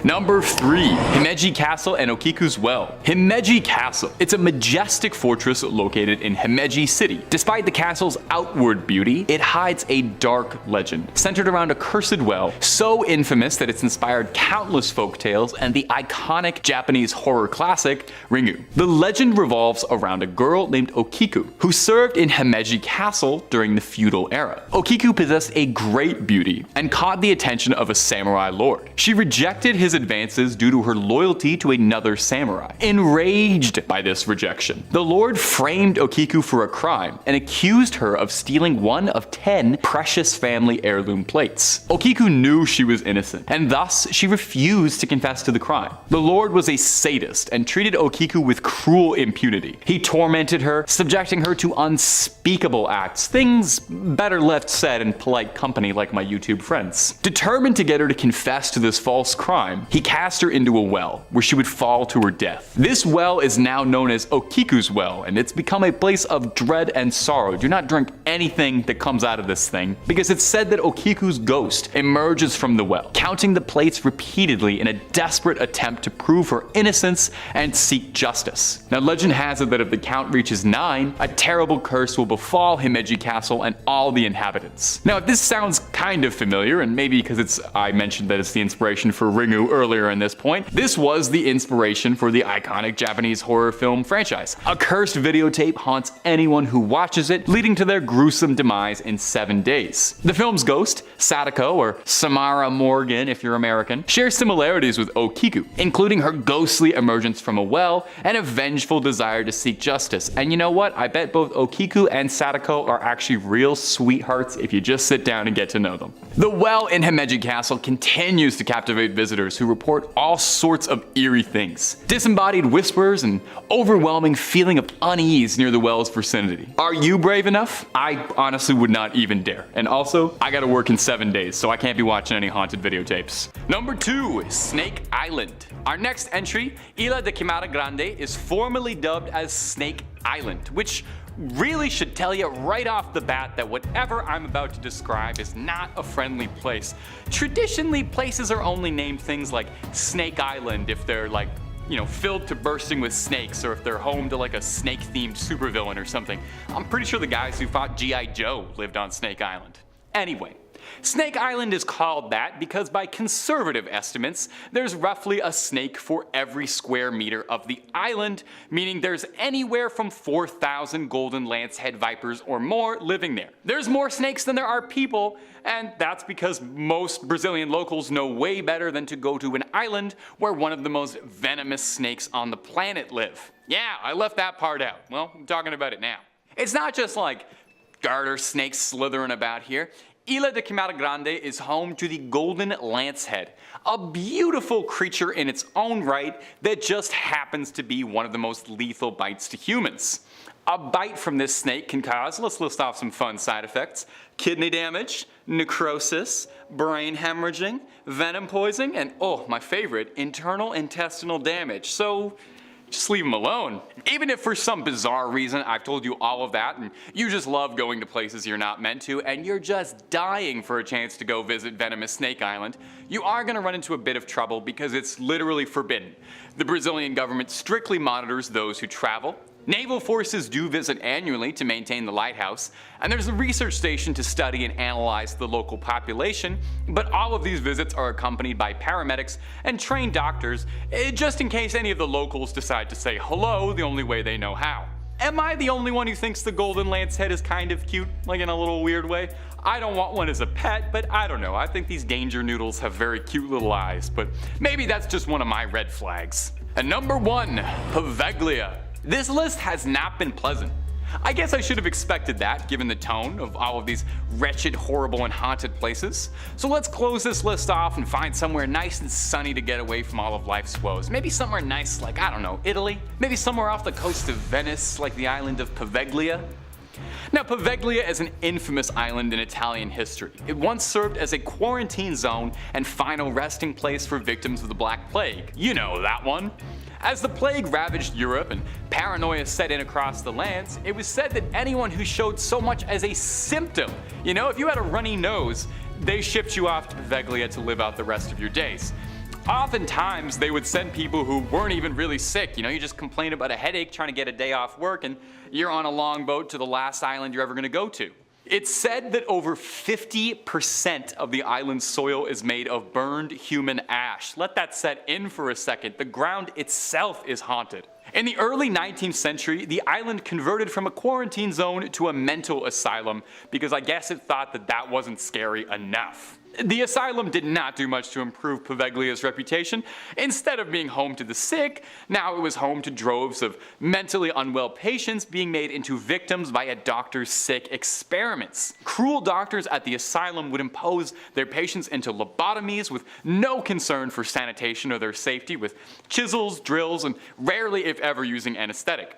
Number 3. Himeji Castle and Okiku's Well. Himeji Castle. It's a majestic fortress located in Himeji City. Despite the castle's outward beauty, it hides a dark legend, centered around a cursed well, so infamous that it's inspired countless folktales and the iconic Japanese horror classic, Ringu. The legend revolves around a girl named Okiku, who served in Himeji Castle during the feudal era. Okiku possessed a great beauty and caught the attention of a samurai lord. She rejected his advances due to her loyalty to another samurai. Enraged by this rejection, the lord framed Okiku for a crime and accused her of stealing one of 10 precious family heirloom plates. Okiku knew she was innocent, and thus she refused to confess to the crime. The lord was a sadist and treated Okiku with cruel impunity. He tormented her, subjecting her to unspeakable acts, things better left said in polite company like my YouTube friends. Determined to get her to confess to this false crime, he cast her into a well, where she would fall to her death. This well is now known as Okiku's Well, and it's become a place of dread and sorrow. Do not drink anything that comes out of this thing, because it's said that Okiku's ghost emerges from the well, counting the plates repeatedly in a desperate attempt to prove her innocence and seek justice. Now, legend has it that if the count reaches 9, a terrible curse will befall Himeji Castle and all the inhabitants. Now, if this sounds kind of familiar, and maybe because I mentioned that it's the inspiration for Ringu earlier in this point, this was the inspiration for the iconic Japanese horror film franchise. A cursed videotape haunts anyone who watches it, leading to their gruesome demise in 7 days. The film's ghost, Sadako, or Samara Morgan if you're American, shares similarities with Okiku, including her ghostly emergence from a well and a vengeful desire to seek justice. And you know what? I bet both Okiku and Sadako are actually real sweethearts if you just sit down and get to know them. The well in Himeji Castle continues to captivate visitors who report all sorts of eerie things. Disembodied whispers and overwhelming feeling of unease near the well's vicinity. Are you brave enough? I honestly would not even dare. And also, I gotta work in 7 days, so I can't be watching any haunted videotapes. Number 2 is Snake Island. Our next entry, Isla de Quimara Grande, is formally dubbed as Snake Island, which really should tell you right off the bat that whatever I'm about to describe is not a friendly place. Traditionally, places are only named things like Snake Island if they're like, you know, filled to bursting with snakes, or if they're home to like a snake-themed supervillain or something. I'm pretty sure the guys who fought G.I. Joe lived on Snake Island. Anyway, Snake Island is called that because by conservative estimates, there's roughly a snake for every square meter of the island, meaning there's anywhere from 4,000 golden lancehead vipers or more living there. There's more snakes than there are people, and that's because most Brazilian locals know way better than to go to an island where one of the most venomous snakes on the planet live. Yeah, I left that part out. Well, I'm talking about it now. It's not just like garter snakes slithering about here, Isla de Quimada Grande is home to the golden lancehead, a beautiful creature in its own right that just happens to be one of the most lethal bites to humans. A bite from this snake can cause, let's list off some fun side effects, kidney damage, necrosis, brain hemorrhaging, venom poisoning, and oh, my favorite, internal intestinal damage. So just leave them alone. Even if for some bizarre reason I've told you all of that and you just love going to places you're not meant to and you're just dying for a chance to go visit venomous Snake Island, you are going to run into a bit of trouble because it's literally forbidden. The Brazilian government strictly monitors those who travel. Naval forces do visit annually to maintain the lighthouse, and there's a research station to study and analyze the local population, but all of these visits are accompanied by paramedics and trained doctors, just in case any of the locals decide to say hello the only way they know how. Am I the only one who thinks the golden lancehead is kind of cute, like in a little weird way? I don't want one as a pet, but I don't know, I think these danger noodles have very cute little eyes, but maybe that's just one of my red flags. And number 1, Poveglia. This list has not been pleasant. I guess I should have expected that, given the tone of all of these wretched, horrible, and haunted places. So let's close this list off and find somewhere nice and sunny to get away from all of life's woes. Maybe somewhere nice like, I don't know, Italy? Maybe somewhere off the coast of Venice, like the island of Poveglia? Now, Poveglia is an infamous island in Italian history. It once served as a quarantine zone and final resting place for victims of the Black Plague. You know that one. As the plague ravaged Europe and paranoia set in across the lands, it was said that anyone who showed so much as a symptom, if you had a runny nose, they shipped you off to Poveglia to live out the rest of your days. Oftentimes, they would send people who weren't even really sick. You just complain about a headache trying to get a day off work and you're on a longboat to the last island you're ever going to go to. It's said that over 50% of the island's soil is made of burned human ash. Let that set in for a second. The ground itself is haunted. In the early 19th century, the island converted from a quarantine zone to a mental asylum because I guess it thought that that wasn't scary enough. The asylum did not do much to improve Poveglia's reputation. Instead of being home to the sick, now it was home to droves of mentally unwell patients being made into victims via doctors' sick experiments. Cruel doctors at the asylum would impose their patients into lobotomies with no concern for sanitation or their safety, with chisels, drills, and rarely if ever using anesthetic.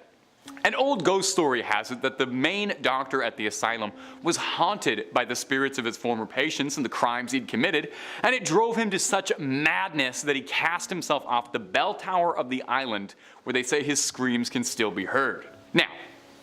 An old ghost story has it that the main doctor at the asylum was haunted by the spirits of his former patients and the crimes he'd committed, and it drove him to such madness that he cast himself off the bell tower of the island, where they say his screams can still be heard. Now,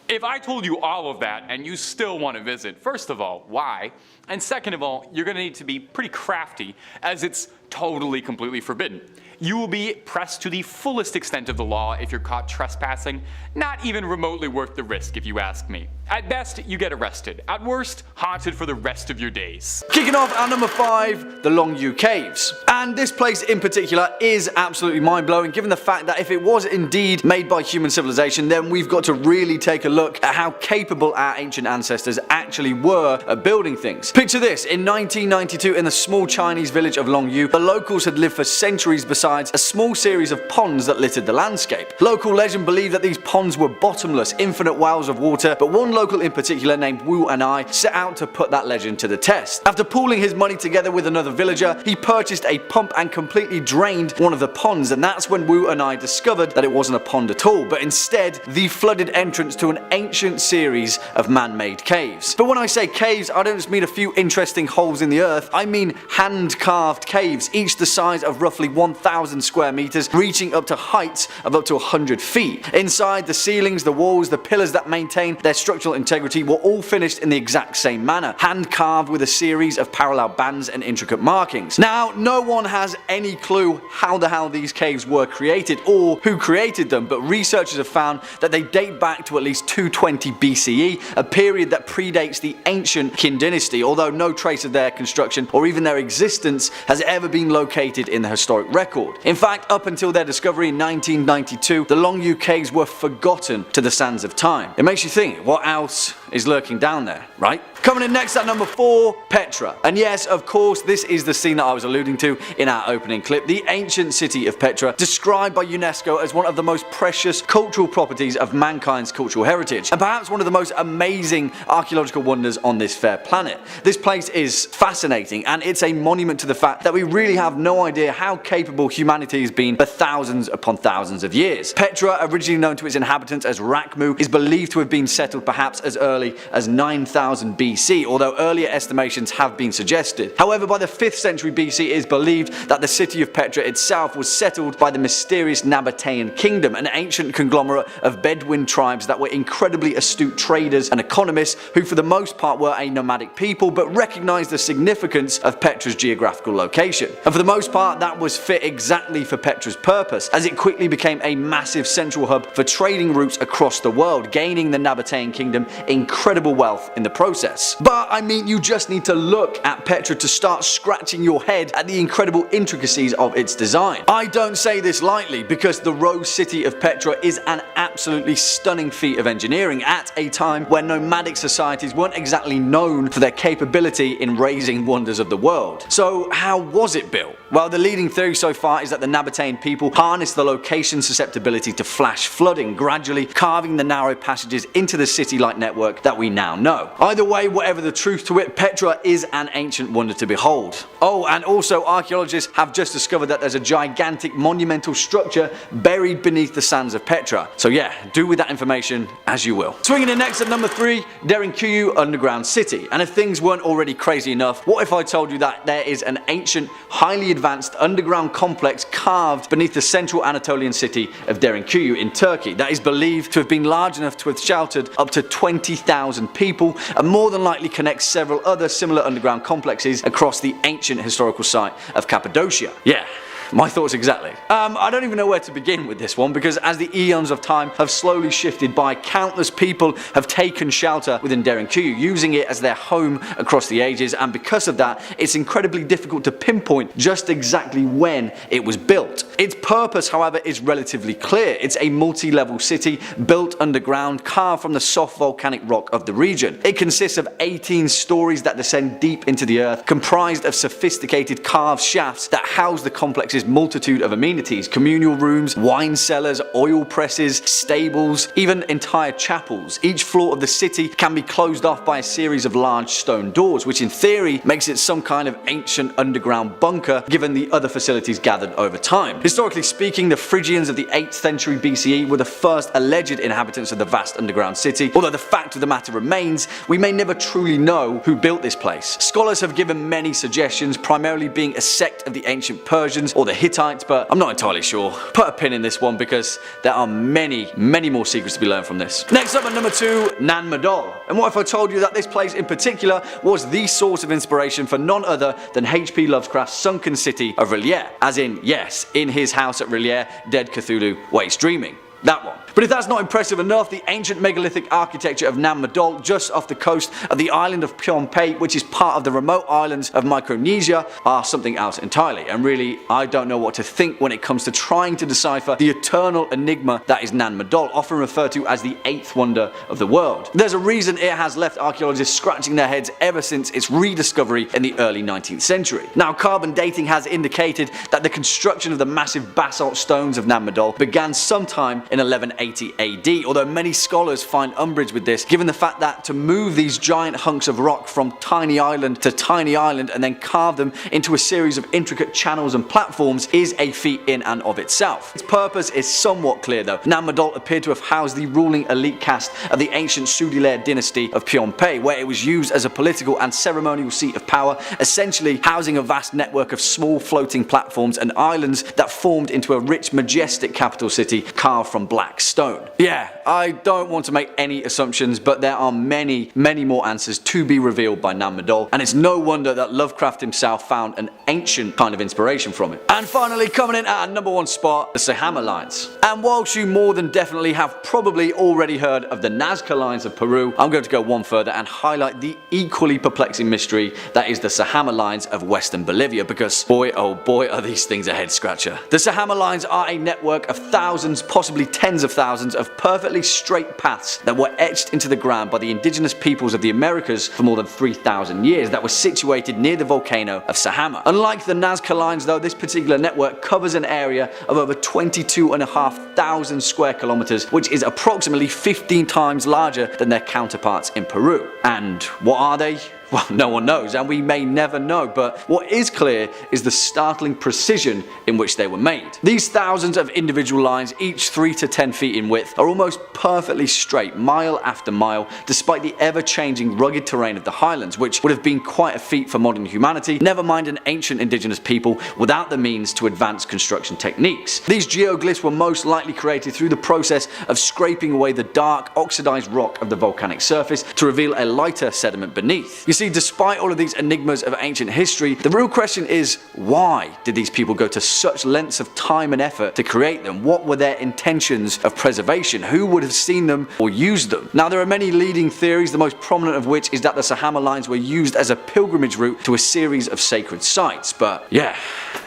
if I told you all of that and you still want to visit, first of all, why? And second of all, you're going to need to be pretty crafty, as it's totally, completely forbidden. You will be pressed to the fullest extent of the law if you're caught trespassing. Not even remotely worth the risk, if you ask me. At best, you get arrested. At worst, haunted for the rest of your days. Kicking off at number 5, the LAANG Caves. And this place in particular is absolutely mind-blowing, given the fact that if it was indeed made by human civilization, then we've got to really take a look at how capable our ancient ancestors actually were at building things. Picture this, in 1992 in the small Chinese village of LAANG, the locals had lived for centuries beside a small series of ponds that littered the landscape. Local legend believed that these ponds were bottomless, infinite wells of water, but one local in particular named Wu and I set out to put that legend to the test. After pooling his money together with another villager, he purchased a pump and completely drained one of the ponds, and that's when Wu and I discovered that it wasn't a pond at all, but instead the flooded entrance to an ancient series of man-made caves. But when I say caves, I don't just mean a few interesting holes in the earth, I mean hand-carved caves, each the size of roughly 1,000 square meters, reaching up to heights of up to 100 feet. Inside, the ceilings, the walls, the pillars that maintain their structural integrity were all finished in the exact same manner, hand carved with a series of parallel bands and intricate markings. Now, no one has any clue how the hell these caves were created or who created them, but researchers have found that they date back to at least 220 BCE, a period that predates the ancient Qin dynasty, although no trace of their construction or even their existence has ever been located in the historic record. In fact, up until their discovery in 1992, the LAANG caves were forgotten to the sands of time. It makes you think, what else is lurking down there, right? Coming in next at number 4, Petra. And yes, of course, this is the scene that I was alluding to in our opening clip, the ancient city of Petra, described by UNESCO as one of the most precious cultural properties of mankind's cultural heritage, and perhaps one of the most amazing archaeological wonders on this fair planet. This place is fascinating, and it's a monument to the fact that we really have no idea how capable humanity has been for thousands upon thousands of years. Petra, originally known to its inhabitants as Rakmu, is believed to have been settled perhaps as early as 9000 BC, although earlier estimations have been suggested. However, by the 5th century BC, it is believed that the city of Petra itself was settled by the mysterious Nabatean kingdom, an ancient conglomerate of Bedouin tribes that were incredibly astute traders and economists who for the most part were a nomadic people but recognized the significance of Petra's geographical location. And for the most part that was fit exactly for Petra's purpose, as it quickly became a massive central hub for trading routes across the world, gaining the Nabatean kingdom incredible wealth in the process. But I mean, you just need to look at Petra to start scratching your head at the incredible intricacies of its design. I don't say this lightly, because the Rose City of Petra is an absolutely stunning feat of engineering at a time when nomadic societies weren't exactly known for their capability in raising wonders of the world. So how was it built? Well, the leading theory so far is that the Nabatean people harnessed the location susceptibility to flash flooding, gradually carving the narrow passages into the city-like network that we now know. Either way, whatever the truth to it, Petra is an ancient wonder to behold. Oh, and also archaeologists have just discovered that there's a gigantic monumental structure buried beneath the sands of Petra. So yeah, do with that information as you will. Swinging in next at number 3, Derinkuyu Underground City. And if things weren't already crazy enough, what if I told you that there is an ancient, highly advanced underground complex carved beneath the central Anatolian city of Derinkuyu in Turkey that is believed to have been large enough to have sheltered up to 20,000 people, and more than likely connects several other similar underground complexes across the ancient historical site of Cappadocia. Yeah. My thoughts exactly. I don't even know where to begin with this one, because as the eons of time have slowly shifted by, countless people have taken shelter within Derinkuyu, using it as their home across the ages, and because of that, it's incredibly difficult to pinpoint just exactly when it was built. Its purpose, however, is relatively clear. It's a multi-level city built underground, carved from the soft volcanic rock of the region. It consists of 18 stories that descend deep into the earth, comprised of sophisticated carved shafts that house the complex's multitude of amenities: communal rooms, wine cellars, oil presses, stables, even entire chapels. Each floor of the city can be closed off by a series of large stone doors, which in theory makes it some kind of ancient underground bunker given the other facilities gathered over time. Historically speaking, the Phrygians of the 8th century BCE were the first alleged inhabitants of the vast underground city, although the fact of the matter remains, we may never truly know who built this place. Scholars have given many suggestions, primarily being a sect of the ancient Persians or the Hittites, but I'm not entirely sure. Put a pin in this one, because there are many more secrets to be learned from this. Next up at number 2, Nan Madol. And what if I told you that this place in particular was the source of inspiration for none other than H.P. Lovecraft's sunken city of R'lyeh? As in, yes, in his house at R'lyeh, dead Cthulhu waits dreaming. That one. But if that's not impressive enough, the ancient megalithic architecture of Nan Madol, just off the coast of the island of Pohnpei, which is part of the remote islands of Micronesia, are something else entirely. And really, I don't know what to think when it comes to trying to decipher the eternal enigma that is Nan Madol, often referred to as the 8th wonder of the world. There's a reason it has left archaeologists scratching their heads ever since its rediscovery in the early 19th century. Now, carbon dating has indicated that the construction of the massive basalt stones of Nan Madol began sometime in 1180 AD, although many scholars find umbrage with this, given the fact that to move these giant hunks of rock from tiny island to tiny island and then carve them into a series of intricate channels and platforms is a feat in and of itself. Its purpose is somewhat clear though. Nan Madol appeared to have housed the ruling elite caste of the ancient Sudilair dynasty of Pohnpei, where it was used as a political and ceremonial seat of power, essentially housing a vast network of small floating platforms and islands that formed into a rich, majestic capital city carved from black stone. Yeah, I don't want to make any assumptions, but there are many more answers to be revealed by Nan Madol, and it's no wonder that Lovecraft himself found an ancient kind of inspiration from it. And finally, coming in at our number 1 spot, the Sahama Lines. And whilst you more than definitely have probably already heard of the Nazca Lines of Peru, I'm going to go one further and highlight the equally perplexing mystery that is the Sahama Lines of Western Bolivia, because boy oh boy are these things a head scratcher. The Sahama Lines are a network of thousands, possibly tens of thousands of perfectly perfectly straight paths that were etched into the ground by the indigenous peoples of the Americas for more than 3,000 years that were situated near the volcano of Sahama. Unlike the Nazca lines though, this particular network covers an area of over 22,500 square kilometers, which is approximately 15 times larger than their counterparts in Peru. And what are they? Well, no one knows, and we may never know, but what is clear is the startling precision in which they were made. These thousands of individual lines, each 3 to 10 feet in width, are almost perfectly straight, mile after mile, despite the ever-changing rugged terrain of the highlands, which would have been quite a feat for modern humanity, never mind an ancient indigenous people without the means to advance construction techniques. These geoglyphs were most likely created through the process of scraping away the dark, oxidized rock of the volcanic surface to reveal a lighter sediment beneath. You see, despite all of these enigmas of ancient history, the real question is, why did these people go to such lengths of time and effort to create them? What were their intentions of preservation? Who would have seen them or used them? Now, there are many leading theories, the most prominent of which is that the Sahama lines were used as a pilgrimage route to a series of sacred sites, but yeah,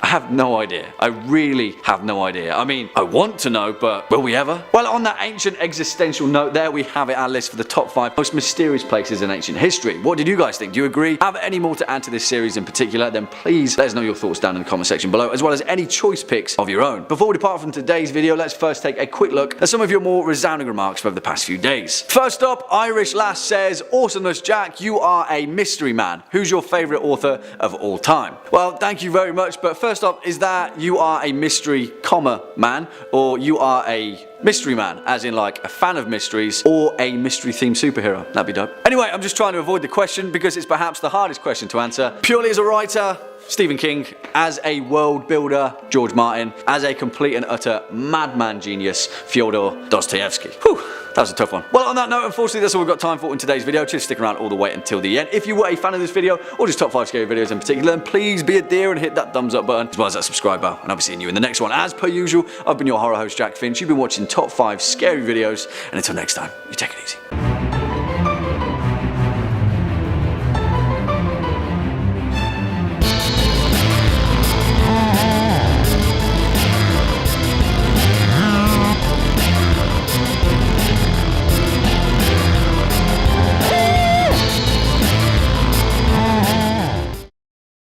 I have no idea. I really have no idea. I mean, I want to know, but will we ever? Well, on that ancient existential note, there we have it, our list for the top 5 most mysterious places in ancient history. What did you guys think? Do you agree? Have any more to add to this series in particular? Then please let us know your thoughts down in the comment section below, as well as any choice picks of your own. Before we depart from today's video, let's first take a quick look at some of your more resounding remarks from over the past few days. First up, Irish Lass says, "Awesomeness Jack, you are a mystery man. Who's your favourite author of all time?" Well, thank you very much, but first up, is that you are a mystery, man, or you are a mystery man, as in like a fan of mysteries, or a mystery themed superhero? That'd be dope. Anyway, I'm just trying to avoid the question because it's perhaps the hardest question to answer. Purely as a writer, Stephen King; as a world builder, George Martin; as a complete and utter madman genius, Fyodor Dostoevsky. Whew, that was a tough one. Well, on that note, unfortunately that's all we've got time for in today's video. Just stick around all the way until the end. If you were a fan of this video, or just top 5 scary videos in particular, then please be a dear and hit that thumbs up button, as well as that subscribe button, and I'll be seeing you in the next one. As per usual, I've been your horror host Jack Finch. You've been watching top 5 scary videos, and until next time, you take it easy.